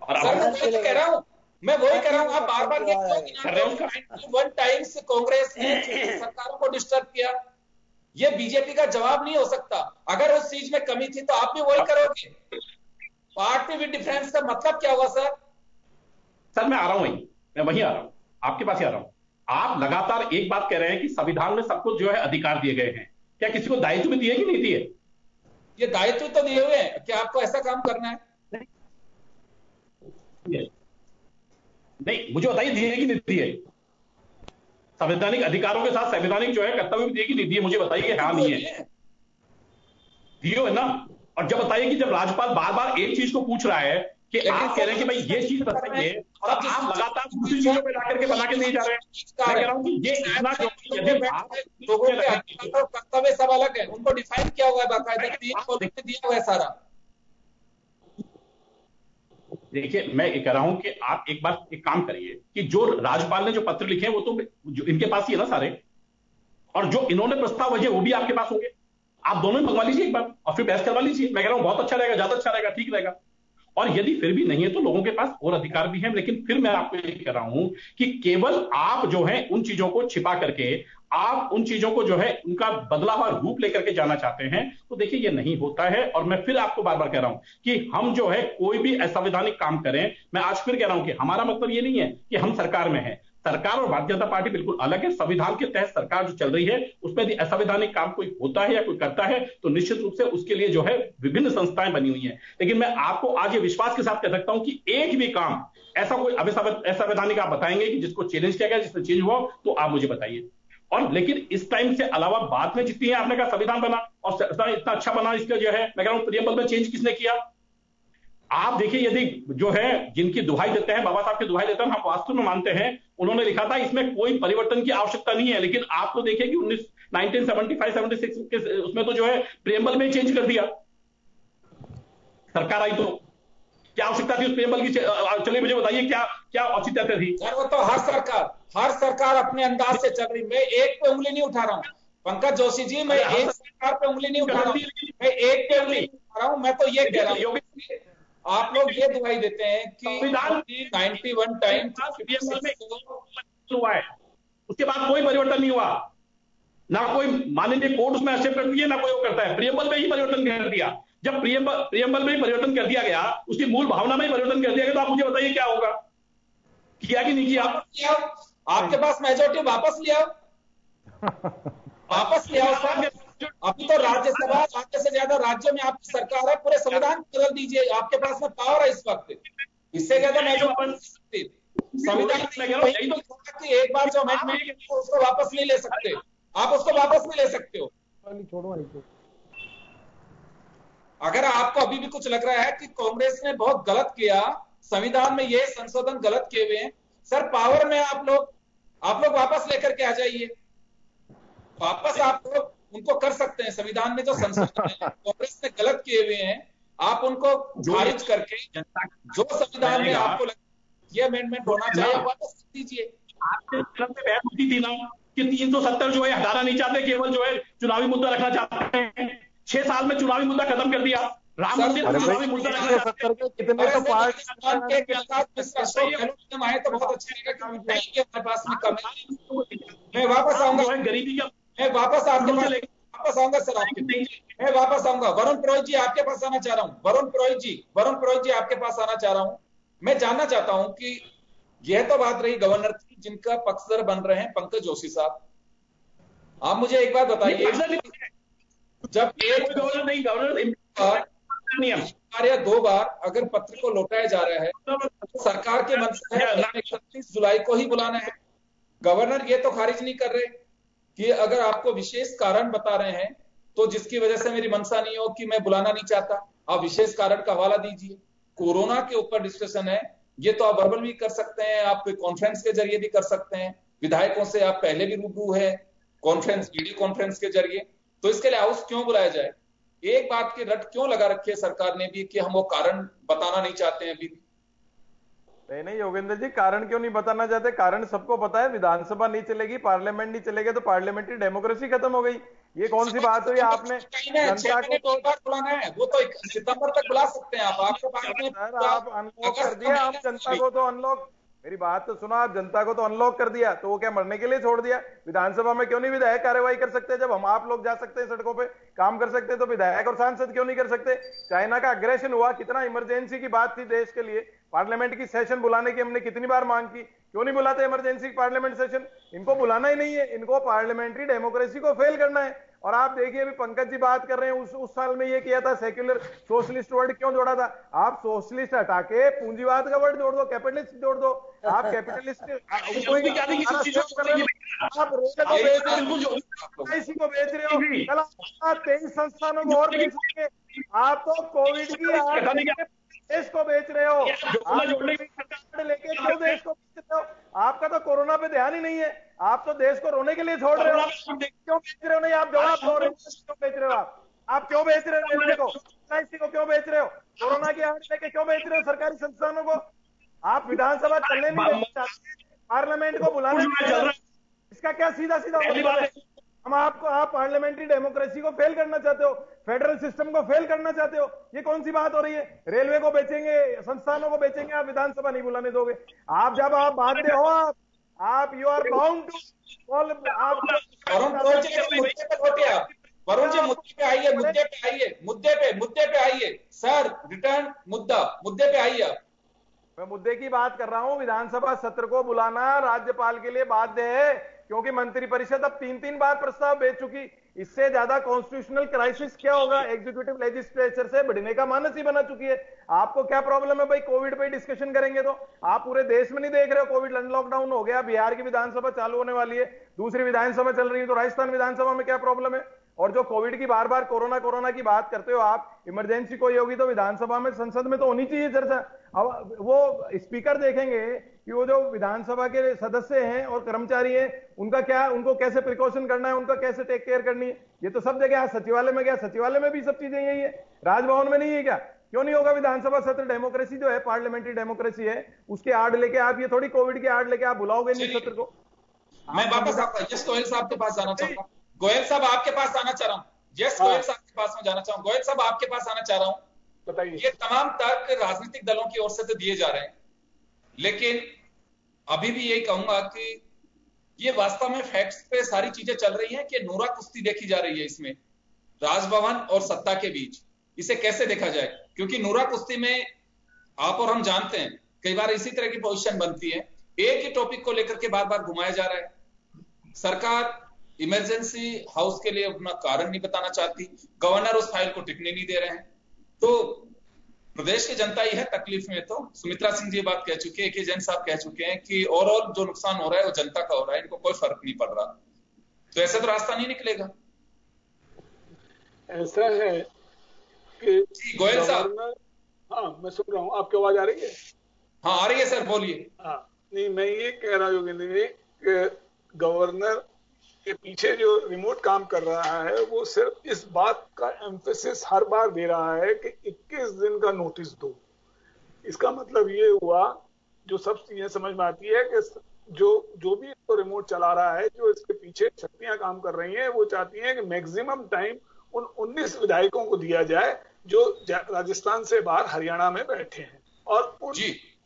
और सर मैं वही तो कह रहा हूं, आप बार बार कर रहे हो। 1 टाइम्स कांग्रेस ने सरकारों को डिस्टर्ब किया, ये बीजेपी का जवाब नहीं हो सकता। अगर उस चीज में कमी थी तो आप भी वही करोगे। पार्टी विद डिफरेंस का मतलब क्या हुआ सर? सर मैं आ रहा हूं, मैं वहीं आ रहा हूं, आपके पास ही आ रहा हूं। आप लगातार एक बात कह रहे हैं कि संविधान में सबको जो है अधिकार दिए गए हैं। क्या किसी को दायित्व भी दिए कि नहीं दिए? ये दायित्व तो दिए हुए हैं कि आपको ऐसा काम करना है। नहीं, मुझे बताइए दिए कि नहीं दिए? संवैधानिक अधिकारों के साथ संवैधानिक जो है कर्तव्य भी दिए कि नहीं दिए? मुझे बताइए। हाँ नहीं है, दिए है ना। और जब बताइए कि जब राज्यपाल बार बार एक चीज को पूछ रहा है कि आप कह रहे हैं कि भाई ये चीज सही है, और आप लगातार दूसरी चीजों पे जाकर के बना के नहीं जा रहे हैं। मैं कह रहा हूं कि ये इतना लोगों के कर्तव्य सब अलग है, उनको डिफाइन किया हुआ है बाकायदा, दिया हुआ है सारा। देखिए मैं ये कह रहा हूं कि आप एक बार एक काम करिए कि जो राज्यपाल ने जो पत्र लिखे हैं वो तो जो इनके पास ही है ना सारे, और जो इन्होंने प्रस्ताव भेजे वो भी आपके पास होंगे। आप दोनों ही मंगवा लीजिए एक बार और फिर बहस करवा लीजिए। मैं कह रहा हूं बहुत अच्छा रहेगा, ज्यादा अच्छा रहेगा, ठीक रहेगा। और यदि फिर भी नहीं है तो लोगों के पास और अधिकार भी है। लेकिन फिर मैं आपको ये कह रहा हूं कि केवल आप जो है उन चीजों को छिपा करके आप उन चीजों को जो है उनका बदला हुआ रूप लेकर के जाना चाहते हैं, तो देखिए ये नहीं होता है। और मैं फिर आपको बार बार कह रहा हूं कि हम जो है कोई भी असंवैधानिक काम करें, मैं आज फिर कह रहा हूं कि हमारा मतलब ये नहीं है कि हम सरकार में हैं। सरकार और भारतीय जनता पार्टी बिल्कुल अलग है। संविधान के तहत सरकार जो चल रही है उसमें यदि असंवैधानिक काम कोई होता है या कोई करता है तो निश्चित रूप से उसके लिए जो है विभिन्न संस्थाएं बनी हुई हैं। लेकिन मैं आपको आज ये विश्वास के साथ कह सकता हूं कि एक भी काम ऐसा कोई असंवैधानिक आप बताएंगे कि जिसको चैलेंज किया गया, जिससे चेंज हुआ, तो आप मुझे बताइए। और लेकिन इस टाइम से अलावा बाद में जितनी है आपने कहा संविधान बना और संविधान इतना अच्छा बना, इसका जो है मैं कह रहा हूं प्रियम्बल में चेंज किसने किया? आप देखिए, यदि जो है जिनकी दुहाई देते हैं, बाबा साहब की दुहाई देते हैं, हम वास्तव में मानते हैं उन्होंने लिखा था इसमें कोई परिवर्तन की आवश्यकता नहीं है। लेकिन आप तो देखिए कि 1975-76 के उसमें तो जो है प्रियम्बल में चेंज कर दिया। सरकार आई तो क्या आवश्यकता थी उस प्रियम्बल की? चलिए मुझे बताइए क्या औचित्य थी? सर वो तो हर सरकार अपने अंदाज से चल रही। मैं एक पे उंगली नहीं उठा रहा हूँ पंकज जोशी जी, मैं एक सरकार पे उंगली नहीं उठा रहा हूँ, मैं एक पे उंगली उठा रहा हूँ। मैं तो ये कह रहा हूँ आप लोग ये दुहाई देते हैं कि 91 टाइम हुआ है, उसके बाद कोई परिवर्तन नहीं हुआ, ना कोई माननीय कोर्ट उसमें एक्सेप्ट करती है, ना कोई वो करता है। प्रियम्बल में ही परिवर्तन कर दिया। जब प्रियम्बल में ही परिवर्तन कर दिया गया, उसकी मूल भावना में ही परिवर्तन कर दिया गया, तो आप मुझे बताइए क्या होगा? किया कि नहीं किया? आपके पास मेजोरिटी वापस ले आओ, वापस ले आओ सर। अभी तो राज्यसभा, राज्य से ज्यादा राज्यों में आपकी सरकार है, पूरे संविधान बदल दीजिए, आपके पास में पावर है इस वक्त। इससे ज्यादा मेजोरिटी संविधान कि एक बार जो अमेंडमेंट उसको वापस नहीं ले सकते, आप उसको वापस नहीं ले सकते हो। अगर आपको अभी भी कुछ लग रहा है कि कांग्रेस ने बहुत गलत किया, संविधान में ये संशोधन गलत किए हुए हैं, सर पावर में आप लोग वापस लेकर के आ जाइए, वापस आप लोग उनको कर सकते हैं। संविधान में जो संशोधन है कांग्रेस ने गलत किए हुए हैं, आप उनको खारिज करके जो संविधान में आपको ये अमेंडमेंट होना चाहिए वापस दीजिए। आपके तरफ से बहस होती थी ना कि 370 जो है हटाना नहीं चाहते, केवल जो है चुनावी मुद्दा रखना चाहते हैं। 6 साल में चुनावी मुद्दा खत्म कर दिया, राम मंदिर चुनावी मुद्दा रखना चाहते हैं। कितने तो पार्ट आए तो बहुत अच्छा रहेगा कि पास में कम है। मैं वापस आऊंगा, गरीबी का मैं वापस आपके पास वापस आऊंगा सर, आपके मैं वापस आऊंगा। वरुण पुरोहित जी आपके पास आना चाह रहा हूँ, वरुण पुरोहित जी आपके पास आना चाह रहा हूँ। मैं जानना चाहता हूं कि यह तो बात रही गवर्नर की, जिनका पक्षधर बन रहे हैं पंकज जोशी साहब। आप मुझे एक बात बताइए, जब एक गवर्नर या 2 बार अगर पत्र को लौटाया जा रहा है तो सरकार के मंशा है 31 जुलाई को ही बुलाना है। गवर्नर ये तो खारिज नहीं कर रहे कि अगर आपको विशेष कारण बता रहे हैं तो जिसकी वजह से मेरी मंशा नहीं हो कि मैं बुलाना नहीं चाहता, आप विशेष कारण का हवाला दीजिए। कोरोना के ऊपर डिस्कशन है, ये तो आप वर्बल भी कर सकते हैं, आप कॉन्फ्रेंस के जरिए भी कर सकते हैं, विधायकों से आप पहले भी रूबरू है कॉन्फ्रेंस, वीडियो कॉन्फ्रेंस के जरिए। तो इसके लिए हाउस क्यों बुलाया जाए? एक बात की रट क्यों लगा रखी है सरकार ने भी कि हम वो कारण बताना नहीं चाहते हैं अभी? नहीं योगेंद्र जी, कारण क्यों नहीं बताना चाहते? कारण सबको पता है, विधानसभा नहीं चलेगी, पार्लियामेंट नहीं चलेगा तो पार्लियामेंट्री डेमोक्रेसी खत्म हो गई। ये कौन सी बात हुई? आपने जनता को तो बुलाना है, वो तो सितंबर तक बुला सकते हैं आप। आपके पास में सर आप अनलॉक कर दिया, आप जनता को तो अनलॉक, मेरी बात तो सुनो, आप जनता को तो अनलॉक कर दिया, तो वो क्या मरने के लिए छोड़ दिया? विधानसभा में क्यों नहीं विधायक कार्रवाई कर सकते? जब हम आप लोग जा सकते हैं सड़कों पे काम कर सकते हैं, तो विधायक और सांसद क्यों नहीं कर सकते? चाइना का अग्रेशन हुआ, कितना इमरजेंसी की बात थी देश के लिए, पार्लियामेंट की सेशन बुलाने की हमने कितनी बार मांग की, क्यों नहीं बुलाते इमरजेंसी पार्लियामेंट सेशन? इनको बुलाना ही नहीं है, इनको पार्लियामेंट्री डेमोक्रेसी को फेल करना है। और आप देखिए अभी पंकज जी बात कर रहे हैं, उस साल में ये किया था, सेक्युलर सोशलिस्ट वर्ड क्यों जोड़ा था? आप सोशलिस्ट हटा के पूंजीवाद का वर्ड जोड़ दो, कैपिटलिस्ट जोड़ दो। आप कैपिटलिस्ट आप रेट को बेच रहे हो, इसी को बेच रहे हो, कल आप 23 संस्थानों को और बेच देंगे। आप तो कोविड की देश को बेच रहे हो, लेके क्यों देश को बेच रहे हो? आपका तो कोरोना पे ध्यान ही नहीं है, आप तो देश को रोने के लिए छोड़ रहे हो। क्यों बेच रहे हो? नहीं आप जवाब दो, क्यों बेच रहे हो? आप क्यों बेच रहे हो? रेलवे को, एलआईसी को क्यों बेच रहे हो? कोरोना की आहट लेके क्यों बेच रहे हो सरकारी संस्थानों को? आप विधानसभा चलने नहीं चाहते, पार्लियामेंट को बुलाने, इसका क्या सीधा सीधा मतलब है? आप पार्लियामेंट्री डेमोक्रेसी को फेल करना चाहते हो, फेडरल सिस्टम को फेल करना चाहते हो। ये कौन सी बात हो रही है? रेलवे को बेचेंगे, संस्थानों को बेचेंगे, आप विधानसभा नहीं बुलाने दोगे। जब आप बाध्य हो, आप you are bound to call. Varun ji मुद्दे पे आइए, मुद्दे पे आइए सर। रिटर्न मुद्दे पे आइए। मैं मुद्दे की बात कर रहा हूं। विधानसभा सत्र को बुलाना राज्यपाल के लिए बाध्य है, क्योंकि मंत्रिपरिषद अब 3 बार प्रस्ताव भेज चुकी। इससे ज्यादा कॉन्स्टिट्यूशनल क्राइसिस क्या होगा? एग्जीक्यूटिव लेजिस्लेचर से बढ़ने का मानस ही बना चुकी है। आपको क्या प्रॉब्लम है भाई? कोविड पे डिस्कशन करेंगे तो आप पूरे देश में नहीं देख रहे हो? कोविड लॉकडाउन हो गया, बिहार की विधानसभा चालू होने वाली है, दूसरी विधानसभा चल रही है, तो राजस्थान विधानसभा में क्या प्रॉब्लम है? और जो कोविड की बार बार कोरोना की बात करते हो आप, इमरजेंसी कोई होगी तो विधानसभा में, संसद में तो होनी चाहिए चर्चा। अब वो स्पीकर देखेंगे कि वो जो विधानसभा के सदस्य हैं और कर्मचारी हैं, उनको कैसे प्रिकॉशन करना है, उनका कैसे टेक केयर करनी है। ये तो सब जगह, सचिवालय में गया, सचिवालय में भी सब चीजें यही है, राजभवन में नहीं है क्या? क्यों नहीं होगा विधानसभा सत्र? डेमोक्रेसी जो है, पार्लियामेंट्री डेमोक्रेसी है, उसके आड़ लेके आप, ये थोड़ी कोविड के आड़ लेके आप बुलाओगे नहीं सत्र को। मैं वापस आपका यस गोयल साहब के पास जाना चाहूंगा। गोयल साहब आपके पास आना चाह रहा हूं। यस गोयल साहब के पास मैं जाना चाहूंगा। गोयल साहब आपके पास आना चाह रहा हूं। बताइए। ये तमाम तर्क राजनीतिक दलों की ओर से तो दिए जा रहे हैं, लेकिन अभी भी यही कहूंगा कि ये वास्तव में फैक्ट्स पे सारी चीजें चल रही हैं कि नूरा कुश्ती देखी जा रही है इसमें, राजभवन और सत्ता के बीच। इसे कैसे देखा जाए? क्योंकि नूरा कुश्ती में आप और हम जानते हैं कई बार इसी तरह की पोजीशन बनती है, एक ही टॉपिक को लेकर के बार बार घुमाया जा रहा है। सरकार इमरजेंसी हाउस के लिए अपना कारण नहीं बताना चाहती, गवर्नर उस फाइल को टिकने नहीं दे रहे हैं। तो प्रदेश की जनता ही है तकलीफ में। तो सुमित्रा सिंह जी बात कह चुके हैं, के जैन साहब कह चुके हैं कि ओवरऑल जो नुकसान हो रहा है वो जनता का हो रहा है, इनको कोई फर्क नहीं पड़ रहा। तो ऐसे तो रास्ता नहीं निकलेगा। ऐसा है कि गोयल साहब। हाँ, मैं सुन रहा हूँ, आपकी आवाज आ रही है? हाँ आ रही है सर, बोलिए। हाँ, नहीं, मैं ये कह रहा हूँ योगेंद्र जी कि गवर्नर के पीछे जो रिमोट काम कर रहा है वो सिर्फ इस बात का एम्फेसिस हर बार दे रहा है कि 21 दिन का नोटिस दो। इसका मतलब ये हुआ, जो सब चीजें समझ में आती है कि जो भी इसको रिमोट चला रहा है, जो इसके पीछे शक्तियां काम कर रही हैं, वो चाहती हैं कि मैक्सिमम टाइम उन 19 विधायकों को दिया जाए जो राजस्थान से बाहर हरियाणा में बैठे हैं, और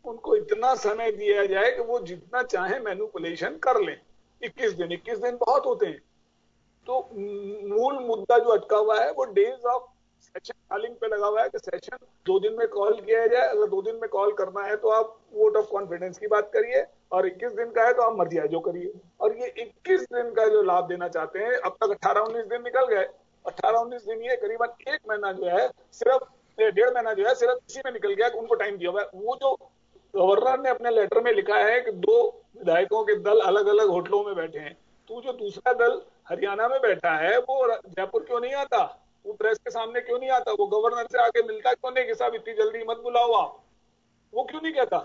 उनको इतना समय दिया जाए कि वो जितना चाहे मैनिपुलेशन कर लें। 21 दिन बहुत होते हैं। तो मूल मुद्दा जो अटका हुआ है वो डेज ऑफ सेशन कॉलिंग पे लगा हुआ है कि सेशन 2 दिन में कॉल किया जाए। अगर 2 दिन में कॉल करना है तो आप वोट ऑफ कॉन्फिडेंस की बात करिए, और 21 दिन का है तो आप मर्जी जो करिए। और ये 21 दिन का जो लाभ देना चाहते हैं, अब तक 18-19 दिन निकल गए। 18-19 दिन, ये करीबन 1 महीना जो है, सिर्फ 1.5 महीना जो है सिर्फ इसी में निकल गया कि उनको टाइम दिया हुआ है। वो जो गवर्नर ने अपने लेटर में लिखा है कि 2 विधायकों के दल अलग अलग होटलों में बैठे हैं, तो जो दूसरा दल हरियाणा में बैठा है वो जयपुर क्यों नहीं आता? वो प्रेस के सामने क्यों नहीं आता? वो गवर्नर से आके मिलता क्यों नहीं कि साहब इतनी जल्दी मत बुलाओ आप? वो क्यों नहीं कहता?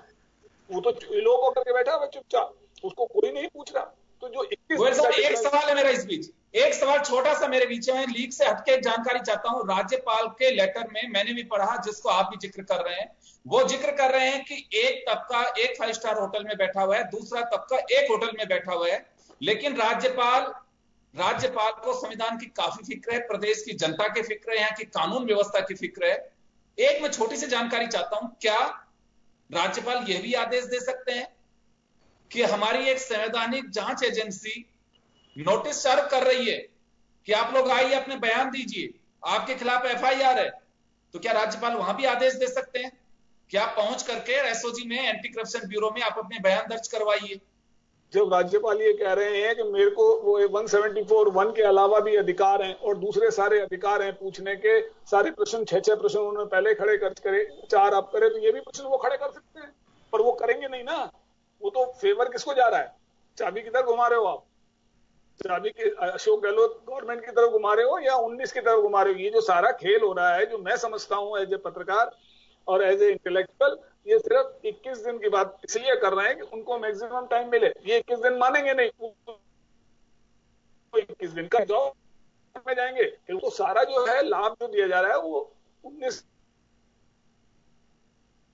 वो तो लोग होकर के बैठा हुआ चुपचाप, उसको कोई नहीं पूछ रहा। तो जो एक सवाल है मेरा इस बीच, एक सवाल छोटा सा मेरे बीच में, लीक से हटके एक जानकारी चाहता हूं। राज्यपाल के लेटर में मैंने भी पढ़ा, जिसको आप भी जिक्र कर रहे हैं, वो जिक्र कर रहे हैं कि एक तबका एक 5 स्टार होटल में बैठा हुआ है, दूसरा तबका एक होटल में बैठा हुआ है। लेकिन राज्यपाल को संविधान की काफी फिक्र है, प्रदेश की जनता की फिक्र है, यहाँ की कानून व्यवस्था की फिक्र है। एक मैं छोटी सी जानकारी चाहता हूं, क्या राज्यपाल यह भी आदेश दे सकते हैं कि हमारी एक संवैधानिक जांच एजेंसी नोटिस सर्व कर रही है कि आप लोग आइए अपने बयान दीजिए, आपके खिलाफ एफआईआर है, तो क्या राज्यपाल वहां भी आदेश दे सकते हैं कि आप पहुंच करके एसओजी में, एंटी करप्शन ब्यूरो में आप अपने बयान दर्ज करवाइए? जब राज्यपाल ये कह रहे हैं कि मेरे को वो 174(1) के अलावा भी अधिकार हैं और दूसरे सारे अधिकार हैं पूछने के, सारे प्रश्न 6 प्रश्न उन्होंने पहले खड़े करे, 4 आप करें, तो ये भी प्रश्न वो खड़े कर सकते हैं, पर वो करेंगे नहीं ना। वो तो फेवर किसको जा रहा है? चाबी किधर घुमा रहे हो आप? चाबी के अशोक गहलोत गवर्नमेंट की तरफ घुमा रहे हो या 19 की तरफ घुमा रहे हो? ये जो सारा खेल हो रहा है, जो मैं समझता हूं एज ए पत्रकार और एज ए इंटेलेक्चुअल, ये सिर्फ 21 दिन की बात इसलिए कर रहे हैं कि उनको मैक्सिमम टाइम मिले। ये 21 दिन मानेंगे नहीं, 21 दिन का जॉब में जाएंगे, तो सारा जो है लाभ जो दिया जा रहा है वो 19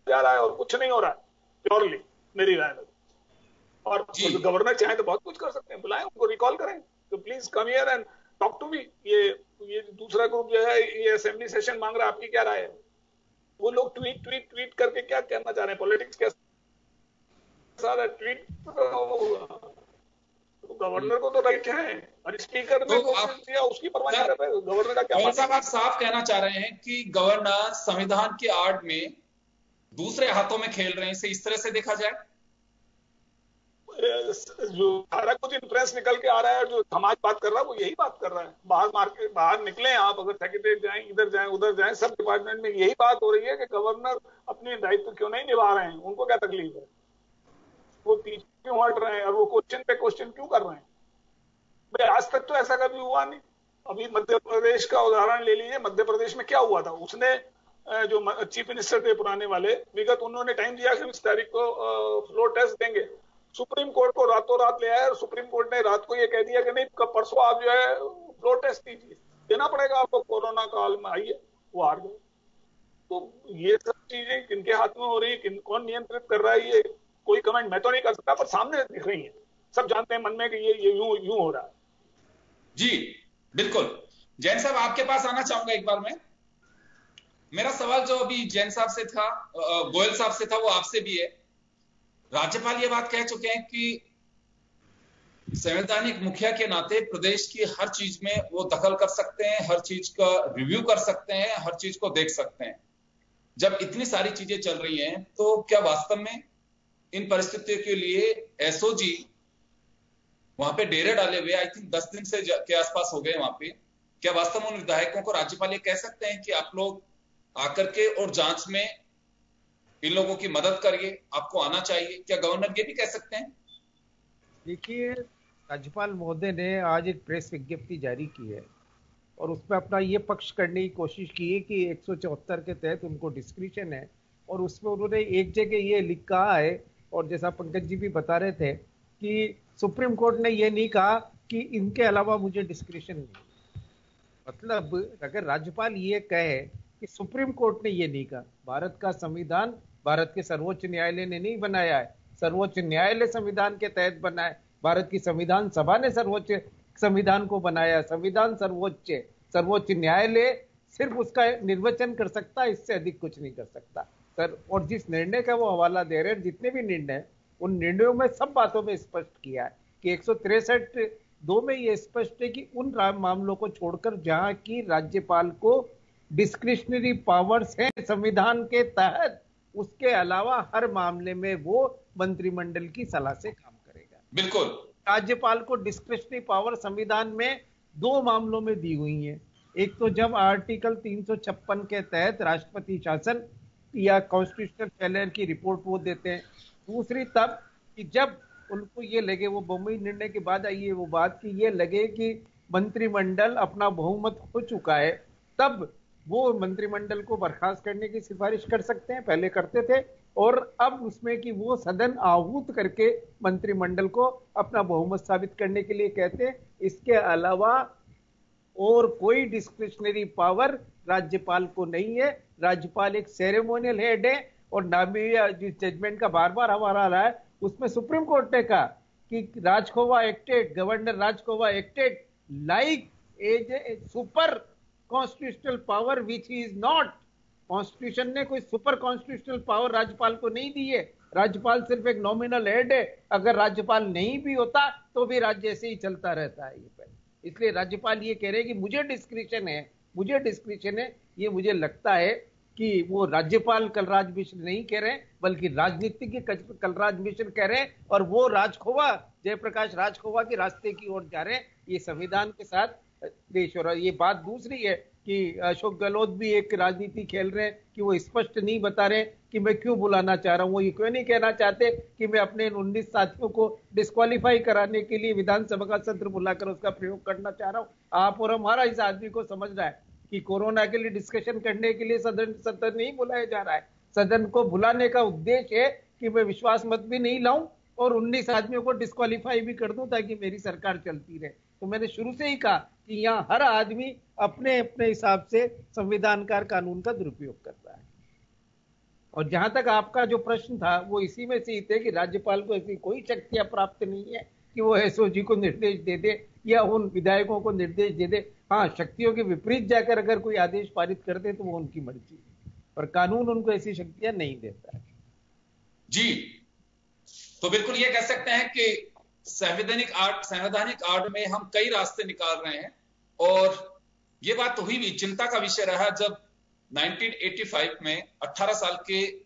जा रहा है और कुछ नहीं हो रहा है, प्योरली मेरी राय में। और गवर्नर चाहे तो बहुत कुछ कर सकते हैं, बुलाएं उनको, रिकॉल करें, तो please come here and talk to me. ये दूसरा ग्रुप जो है ये असेंबली सेशन मांग रहा है, आपकी क्या राय है? वो लोग ट्वीट करके क्या कहना चाह रहे हैं? पॉलिटिक्स क्या सारा ट्वीट? तो गवर्नर को तो राइट है, और स्पीकर ने दिया उसकी परवाह नहीं कर रहे। गवर्नर का क्या साहब आप साफ कहना चाह रहे हैं कि गवर्नर संविधान की आड़ में दूसरे हाथों में खेल रहे हैं, इसे इस तरह से देखा जाए? जो सारा कुछ इंप्रेस निकल के आ रहा है, जो समाज बात कर रहा है वो यही बात कर रहा है। बाहर निकले आप, अगर सेक्रेटरी जाएं, इधर जाएं उधर जाएं, सब डिपार्टमेंट में यही बात हो रही है कि गवर्नर अपने दायित्व क्यों नहीं निभा रहे हैं, उनको क्या तकलीफ है, वो पीछे क्यों हट रहे हैं, और वो क्वेश्चन पे क्वेश्चन क्यों कर रहे हैं? भाई आज तक तो ऐसा कभी हुआ नहीं। अभी मध्य प्रदेश का उदाहरण ले लीजिए। मध्य प्रदेश में क्या हुआ था, उसने जो चीफ मिनिस्टर थे पुराने वाले विगत, उन्होंने टाइम दिया कि 20 तारीख को फ्लोर टेस्ट देंगे। सुप्रीम कोर्ट को रातों रात ले आया और सुप्रीम कोर्ट ने रात को ये कह दिया कि नहीं, परसों आप जो है फ्लोर टेस्ट दीजिए, देना पड़ेगा आपको, कोरोना काल में आइए। वो हार गए। तो ये सब चीजें किनके हाथ में हो रही है, कौन नियंत्रित कर रहा है, ये कोई कमेंट मैं तो नहीं कर सकता, पर सामने दिख रही है, सब जानते हैं मन में कि ये यूं हो रहा है। जी बिल्कुल। जैन साहब आपके पास आना चाहूंगा एक बार मैं। मेरा सवाल जो अभी जैन साहब से था, गोयल साहब से था, वो आपसे भी है। राज्यपाल ये बात कह चुके हैं कि संवैधानिक मुखिया के नाते प्रदेश की हर चीज में वो दखल कर सकते हैं, हर चीज का रिव्यू कर सकते हैं, हर चीज को देख सकते हैं। जब इतनी सारी चीजें चल रही हैं तो क्या वास्तव में इन परिस्थितियों के लिए एसओजी वहां पे डेरे डाले हुए, आई थिंक 10 दिन से के आसपास हो गए वहां पे, क्या वास्तव में उन विधायकों को राज्यपाल ये कह सकते हैं कि आप लोग आकर के और जांच में इन लोगों की मदद करिए, आपको आना चाहिए? क्या गवर्नर ये भी कह सकते हैं? देखिए, राज्यपाल महोदय ने आज एक प्रेस विज्ञप्ति जारी की है और उसमें अपना ये पक्ष करने की कोशिश की है कि 174 के तहत उनको डिस्क्रिशन है, और उसमें उन्होंने एक जगह ये लिख कहा है, और जैसा पंकज जी भी बता रहे थे कि सुप्रीम कोर्ट ने ये नहीं कहा कि इनके अलावा मुझे डिस्क्रिशन नहीं। मतलब अगर राज्यपाल ये कहे कि सुप्रीम कोर्ट ने ये नहीं कहा, भारत का संविधान भारत के सर्वोच्च न्यायालय ने नहीं बनाया है, सर्वोच्च न्यायालय संविधान के तहत बना है, भारत की संविधान सभा ने सर्वोच्च संविधान को बनाया, संविधान सर्वोच्च न्यायालय सिर्फ उसका निर्वचन कर सकता है, इससे अधिक कुछ नहीं कर सकता सर। और जिस निर्णय का वो हवाला दे रहे हैं, जितने भी निर्णय, उन निर्णयों में सब बातों में स्पष्ट किया है कि 163(2) में ये स्पष्ट है कि उन मामलों को छोड़कर जहां की राज्यपाल को डिस्क्रिशनरी पावर्स हैं संविधान के तहत, उसके अलावा हर मामले में वो मंत्रिमंडल की सलाह से काम करेगा। बिल्कुल। राज्यपाल को डिस्क्रिशनरी पावर संविधान में 2 मामलों में दी हुई है। एक तो जब आर्टिकल 356 के तहत राष्ट्रपति शासन या कॉन्स्टिट्यूशनल फेलियर की रिपोर्ट वो देते हैं, दूसरी तब कि जब उनको ये लगे, वो बम्बई निर्णय के बाद आई है वो बात कि ये लगे कि मंत्रिमंडल अपना बहुमत हो चुका है, तब वो मंत्रिमंडल को बर्खास्त करने की सिफारिश कर सकते हैं, पहले करते थे, और अब उसमें कि वो सदन आहूत करके मंत्रिमंडल को अपना बहुमत साबित करने के लिए कहते हैं। इसके अलावा और कोई डिस्क्रिशनरी पावर राज्यपाल को नहीं है। राज्यपाल एक सेरेमोनियल हेड है, और नामिया जिस जजमेंट का बार बार हमारा रहा है उसमें सुप्रीम कोर्ट ने कहा कि Rajkhowa acted, governor Rajkhowa acted like as a super constitutional power which is not. Constitution ने कोई सुपर कॉन्स्टिट्यूशनल पावर राज्यपाल को नहीं दी है। राज्यपाल सिर्फ एक नॉमिनल हेड है, अगर राज्यपाल नहीं भी होता तो भी राज्य ऐसे ही चलता रहता है। इसलिए राज्यपाल ये कह रहे हैं कि मुझे डिस्क्रिशन है, ये मुझे लगता है कि वो राज्यपाल कलराज मिश्र नहीं कह रहे हैं, बल्कि राजनीतिज्ञ कलराज मिश्र कह रहे हैं, और वो राजखोवा, जयप्रकाश राजखोवा के रास्ते की ओर जा रहे हैं। ये संविधान के साथ देश, और ये बात दूसरी है कि अशोक गहलोत भी एक राजनीति खेल रहे हैं कि वो स्पष्ट नहीं बता रहे कि मैं क्यों बुलाना चाह रहा हूं। वो ये क्यों नहीं कहना चाहते कि मैं अपने 19 साथियों को डिस्क्वालीफाई कराने के लिए विधानसभा का सत्र बुलाकर उसका प्रयोग करना चाह रहा हूं। आप और हमारा इस आदमी को समझ रहा है कि कोरोना के लिए डिस्कशन करने के लिए सदन नहीं बुलाया जा रहा है। सदन को बुलाने का उद्देश्य है कि मैं विश्वास मत भी नहीं लाऊं और 19 आदमियों को डिस्क्वालीफाई भी कर दूं ताकि मेरी सरकार चलती रहे। तो मैंने शुरू से ही कहा कि यहाँ हर आदमी अपने अपने हिसाब से संविधानकार कानून का दुरुपयोग कर रहा है। और जहां तक आपका जो प्रश्न था वो इसी में से ही थे कि राज्यपाल को ऐसी कोई शक्तियां प्राप्त नहीं है। कि वो एसओजी को निर्देश दे दे या उन विधायकों को निर्देश दे दे। हाँ, शक्तियों के विपरीत जाकर अगर कोई आदेश पारित कर दे तो वो उनकी मर्जी है, पर कानून उनको ऐसी शक्तियां नहीं देता है। जी, तो बिल्कुल ये कह सकते हैं कि संवैधानिक आड़ में हम कई रास्ते निकाल रहे हैं, और ये बात तो हुई भी चिंता का विषय रहा जब 1985 में 18 साल के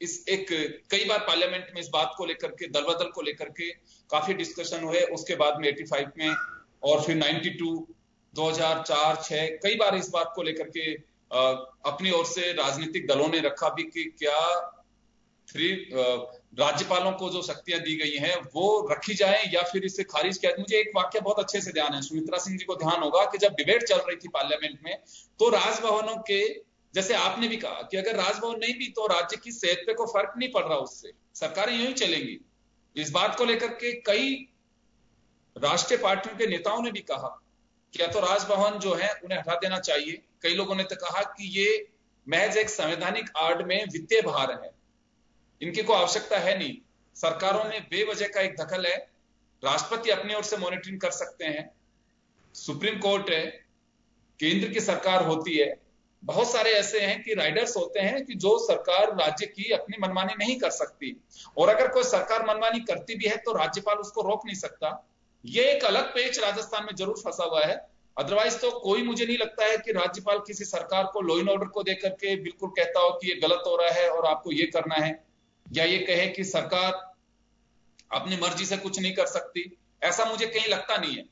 कई बार पार्लियामेंट में इस बात को लेकर के, दल बदल को लेकर के काफी डिस्कशन हुए। उसके बाद में 85 में और फिर 92, 2004, 6 कई बार इस बात को लेकर के अपनी ओर से राजनीतिक दलों ने रखा भी कि क्या राज्यपालों को जो शक्तियां दी गई हैं वो रखी जाएं या फिर इसे खारिज किया। मुझे एक वाक्य बहुत अच्छे से ध्यान है, सुमित्रा सिंह जी को ध्यान होगा कि जब डिबेट चल रही थी पार्लियामेंट में तो राजभवनों के, जैसे आपने भी कहा कि अगर राजभवन नहीं भी तो राज्य की सेहत पे कोई फर्क नहीं पड़ रहा, उससे सरकारें यूं ही चलेंगी। इस बात को लेकर के कई राष्ट्रीय पार्टियों के नेताओं ने भी कहा कि या तो राजभवन जो है उन्हें हटा देना चाहिए। कई लोगों ने तो कहा कि ये महज एक संवैधानिक आड़ में वित्तीय भार है, इनकी कोई आवश्यकता है नहीं। सरकारों में बेवजह का एक दखल है, राष्ट्रपति अपनी ओर से मॉनिटरिंग कर सकते हैं, सुप्रीम कोर्ट है, केंद्र की सरकार होती है। बहुत सारे ऐसे हैं कि राइडर्स होते हैं कि जो सरकार राज्य की अपनी मनमानी नहीं कर सकती, और अगर कोई सरकार मनमानी करती भी है तो राज्यपाल उसको रोक नहीं सकता। ये एक अलग पेच राजस्थान में जरूर फंसा हुआ है। अदरवाइज तो कोई, मुझे नहीं लगता है कि राज्यपाल किसी सरकार को लॉ एंड ऑर्डर को देकर के बिल्कुल कहता हो कि ये गलत हो रहा है और आपको ये करना है, या ये कहे कि सरकार अपनी मर्जी से कुछ नहीं कर सकती, ऐसा मुझे कहीं लगता नहीं है।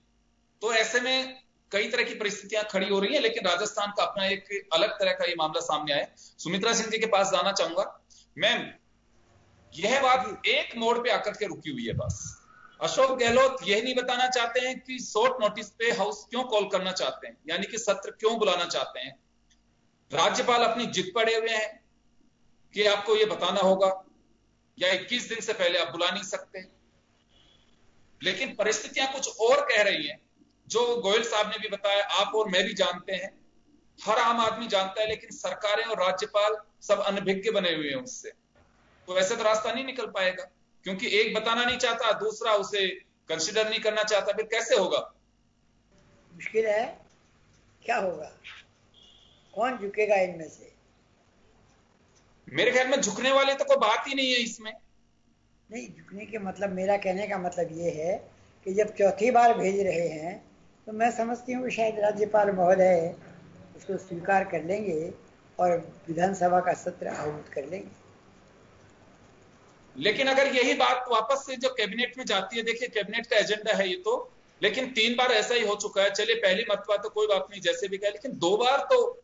तो ऐसे में कई तरह की परिस्थितियां खड़ी हो रही है, लेकिन राजस्थान का अपना एक अलग तरह का ये मामला सामने आया। सुमित्रा सिंह जी के पास जाना चाहूंगा। मैम, यह बात एक मोड़ पे आकर के रुकी हुई है बस। अशोक गहलोत यह नहीं बताना चाहते हैं कि शॉर्ट नोटिस पे हाउस क्यों कॉल करना चाहते हैं, यानी कि सत्र क्यों बुलाना चाहते हैं। राज्यपाल अपनी जिद पड़े हुए हैं कि आपको यह बताना होगा या 21 दिन से पहले आप बुला नहीं सकते। लेकिन परिस्थितियां कुछ और कह रही हैं, जो गोयल साहब ने भी बताया, आप और मैं भी जानते हैं, हर आम आदमी जानता है, लेकिन सरकारें और राज्यपाल सब अनभिज्ञ बने हुए हैं उससे। तो ऐसे तो रास्ता नहीं निकल पाएगा, क्योंकि एक बताना नहीं चाहता, दूसरा उसे कंसिडर नहीं करना चाहता, फिर कैसे होगा? मुश्किल है। क्या होगा? कौन झुकेगा इनमें से? मेरे ख्याल में झुकने वाले तो कोई बात ही नहीं है इसमें। नहीं, झुकने के मतलब, मेरा कहने का मतलब ये है कि जब चौथी बार भेज रहे हैं तो मैं समझती हूँ शायद राज्यपाल महोदय उसको स्वीकार कर लेंगे और विधानसभा का सत्र आहूत कर लेंगे। लेकिन अगर यही बात वापस से जो कैबिनेट में जाती है, देखिए कैबिनेट का एजेंडा है ये तो, लेकिन 3 बार ऐसा ही हो चुका है। चलिए पहली मरतबा तो कोई बात नहीं, जैसे भी कहा, लेकिन 2 बार तो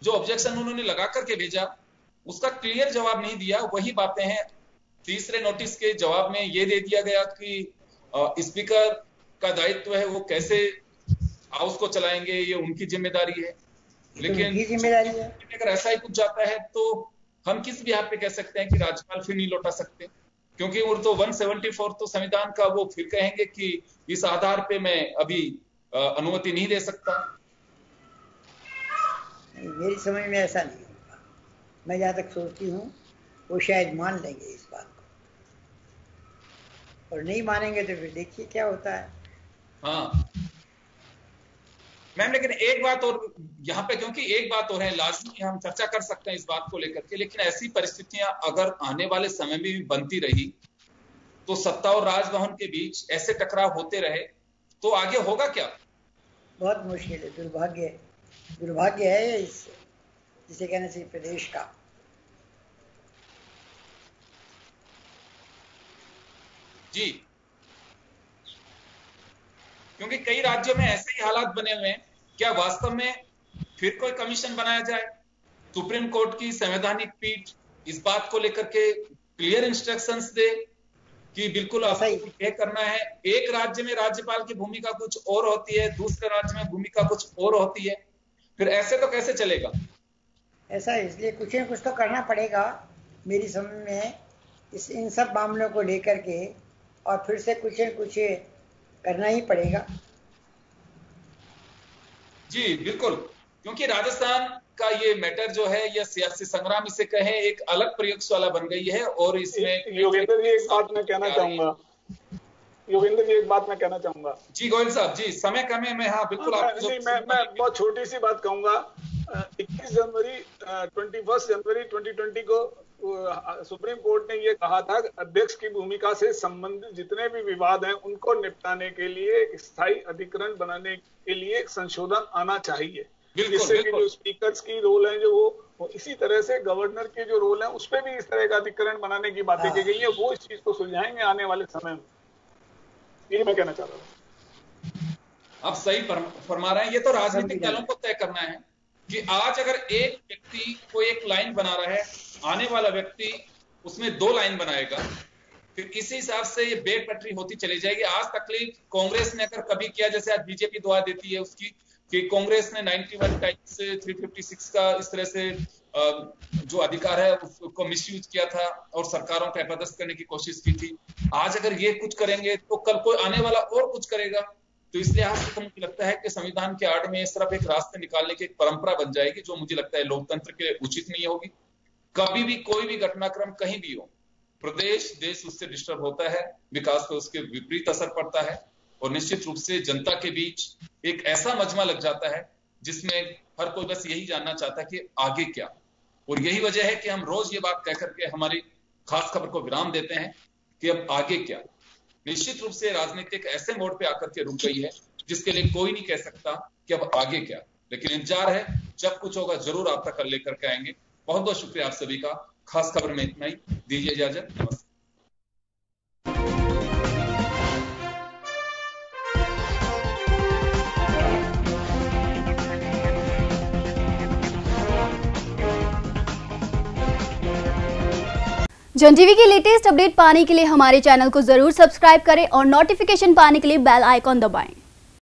जो ऑब्जेक्शन उन्होंने लगा करके भेजा उसका क्लियर जवाब नहीं दिया। वही बातें हैं, तीसरे नोटिस के जवाब में ये दे दिया गया कि स्पीकर का दायित्व है, वो कैसे हाउस को चलाएंगे ये उनकी जिम्मेदारी है। लेकिन जिम्मेदारी है, अगर ऐसा ही कुछ जाता है तो हम किस भी हाथ पे कह सकते हैं कि राज्यपाल फिर नहीं लौटा सकते, क्योंकि वो तो 174 तो संविधान का, वो फिर कहेंगे कि इस आधार पे मैं अभी अनुमति नहीं दे सकता। मेरी समझ में ऐसा नहीं होगा। मैं जहां तक सोचती हूँ वो शायद मान लेंगे इस बात को, और नहीं मानेंगे तो फिर देखिए क्या होता है। हाँ मैम, लेकिन एक बात और यहाँ पे, क्योंकि एक बात और है, लाजमी हम चर्चा कर सकते हैं इस बात को लेकर के, लेकिन ऐसी परिस्थितियां अगर आने वाले समय में भी बनती रही तो सत्ता और राजभवन के बीच ऐसे टकराव होते रहे तो आगे होगा क्या? बहुत मुश्किल है, दुर्भाग्य है इस, जिसे कहना चाहिए प्रदेश का। जी, क्योंकि कई राज्यों में ऐसे ही हालात बने हुए हैं। क्या वास्तव में फिर कोई कमीशन बनाया जाए, सुप्रीम कोर्ट की संवैधानिक पीठ इस बात को लेकर के क्लियर इंस्ट्रक्शंस दे कि बिल्कुल आपको ये करना है। एक राज्य में राज्यपाल की भूमिका कुछ और होती है, दूसरे राज्य में भूमिका कुछ और होती है, फिर ऐसे तो कैसे चलेगा? ऐसा इसलिए कुछ न कुछ तो करना पड़ेगा मेरी समझ में, इन सब मामलों को लेकर के, और फिर से कुछ न कुछ करना ही पड़ेगा। जी बिल्कुल, क्योंकि राजस्थान का ये मैटर जो है, यह सियासी संग्राम इसे कहें, एक अलग प्रयोगशाला बन गई है। और इसमें योगेंद्र जी, एक बात मैं कहना चाहूंगा, योगेंद्र जी एक बात मैं कहना चाहूंगा। जी गोयल साहब जी, समय कम है, मैं हाँ बिल्कुल आपको मैं बहुत छोटी सी बात कहूंगा। 21 जनवरी 2020 को सुप्रीम कोर्ट ने ये कहा था कि अध्यक्ष की भूमिका से संबंधित जितने भी विवाद हैं उनको निपटाने के लिए स्थायी अधिकरण बनाने के लिए एक संशोधन आना चाहिए, जिससे कि जो स्पीकर्स की रोल है जो वो इसी तरह से गवर्नर के जो रोल है उस पर भी इस तरह का अधिकरण बनाने की बातें की गई है। वो इस चीज को सुलझाएंगे आने वाले समय में, ये मैं कहना चाह रहा हूँ। आप सही फरमा रहे हैं। ये तो राजनीतिक दलों को तय करना है कि आज अगर एक व्यक्ति कोई एक लाइन बना रहा है, आने वाला व्यक्ति उसमें 2 लाइन बनाएगा, फिर इसी हिसाब से ये बेट पटरी होती चली जाएगी। आज तकलीफ कांग्रेस ने अगर कभी किया, जैसे आज बीजेपी दुआ देती है उसकी कि कांग्रेस ने 91 टाइम्स से 356 का इस तरह से जो अधिकार है उसको मिसयूज किया था और सरकारों को अपदस्थ करने की कोशिश की थी। आज अगर ये कुछ करेंगे तो कल कोई आने वाला और कुछ करेगा। तो इसलिए आज तक मुझे लगता है कि संविधान के आड़ में इस तरफ एक रास्ते निकालने की एक परंपरा बन जाएगी, जो मुझे लगता है लोकतंत्र के लिए उचित नहीं होगी। कभी भी कोई भी घटनाक्रम कहीं भी हो, प्रदेश देश उससे डिस्टर्ब होता है, विकास पे उसके विपरीत असर पड़ता है और निश्चित रूप से जनता के बीच एक ऐसा मजमा लग जाता है जिसमें हर कोई बस यही जानना चाहता है कि आगे क्या। और यही वजह है कि हम रोज ये बात कह करके हमारी खास खबर को विराम देते हैं कि अब आगे क्या। निश्चित रूप से राजनीति एक ऐसे मोड़ पे आकर के रुक गई है जिसके लिए कोई नहीं कह सकता कि अब आगे क्या, लेकिन इंतजार है, जब कुछ होगा जरूर आप तक लेकर के आएंगे। बहुत बहुत शुक्रिया आप सभी का। खास खबर में इतना ही, दीजिए इजाजत, नमस्ते। जन टीवी की लेटेस्ट अपडेट पाने के लिए हमारे चैनल को जरूर सब्सक्राइब करें और नोटिफिकेशन पाने के लिए बेल आइकॉन दबाएं।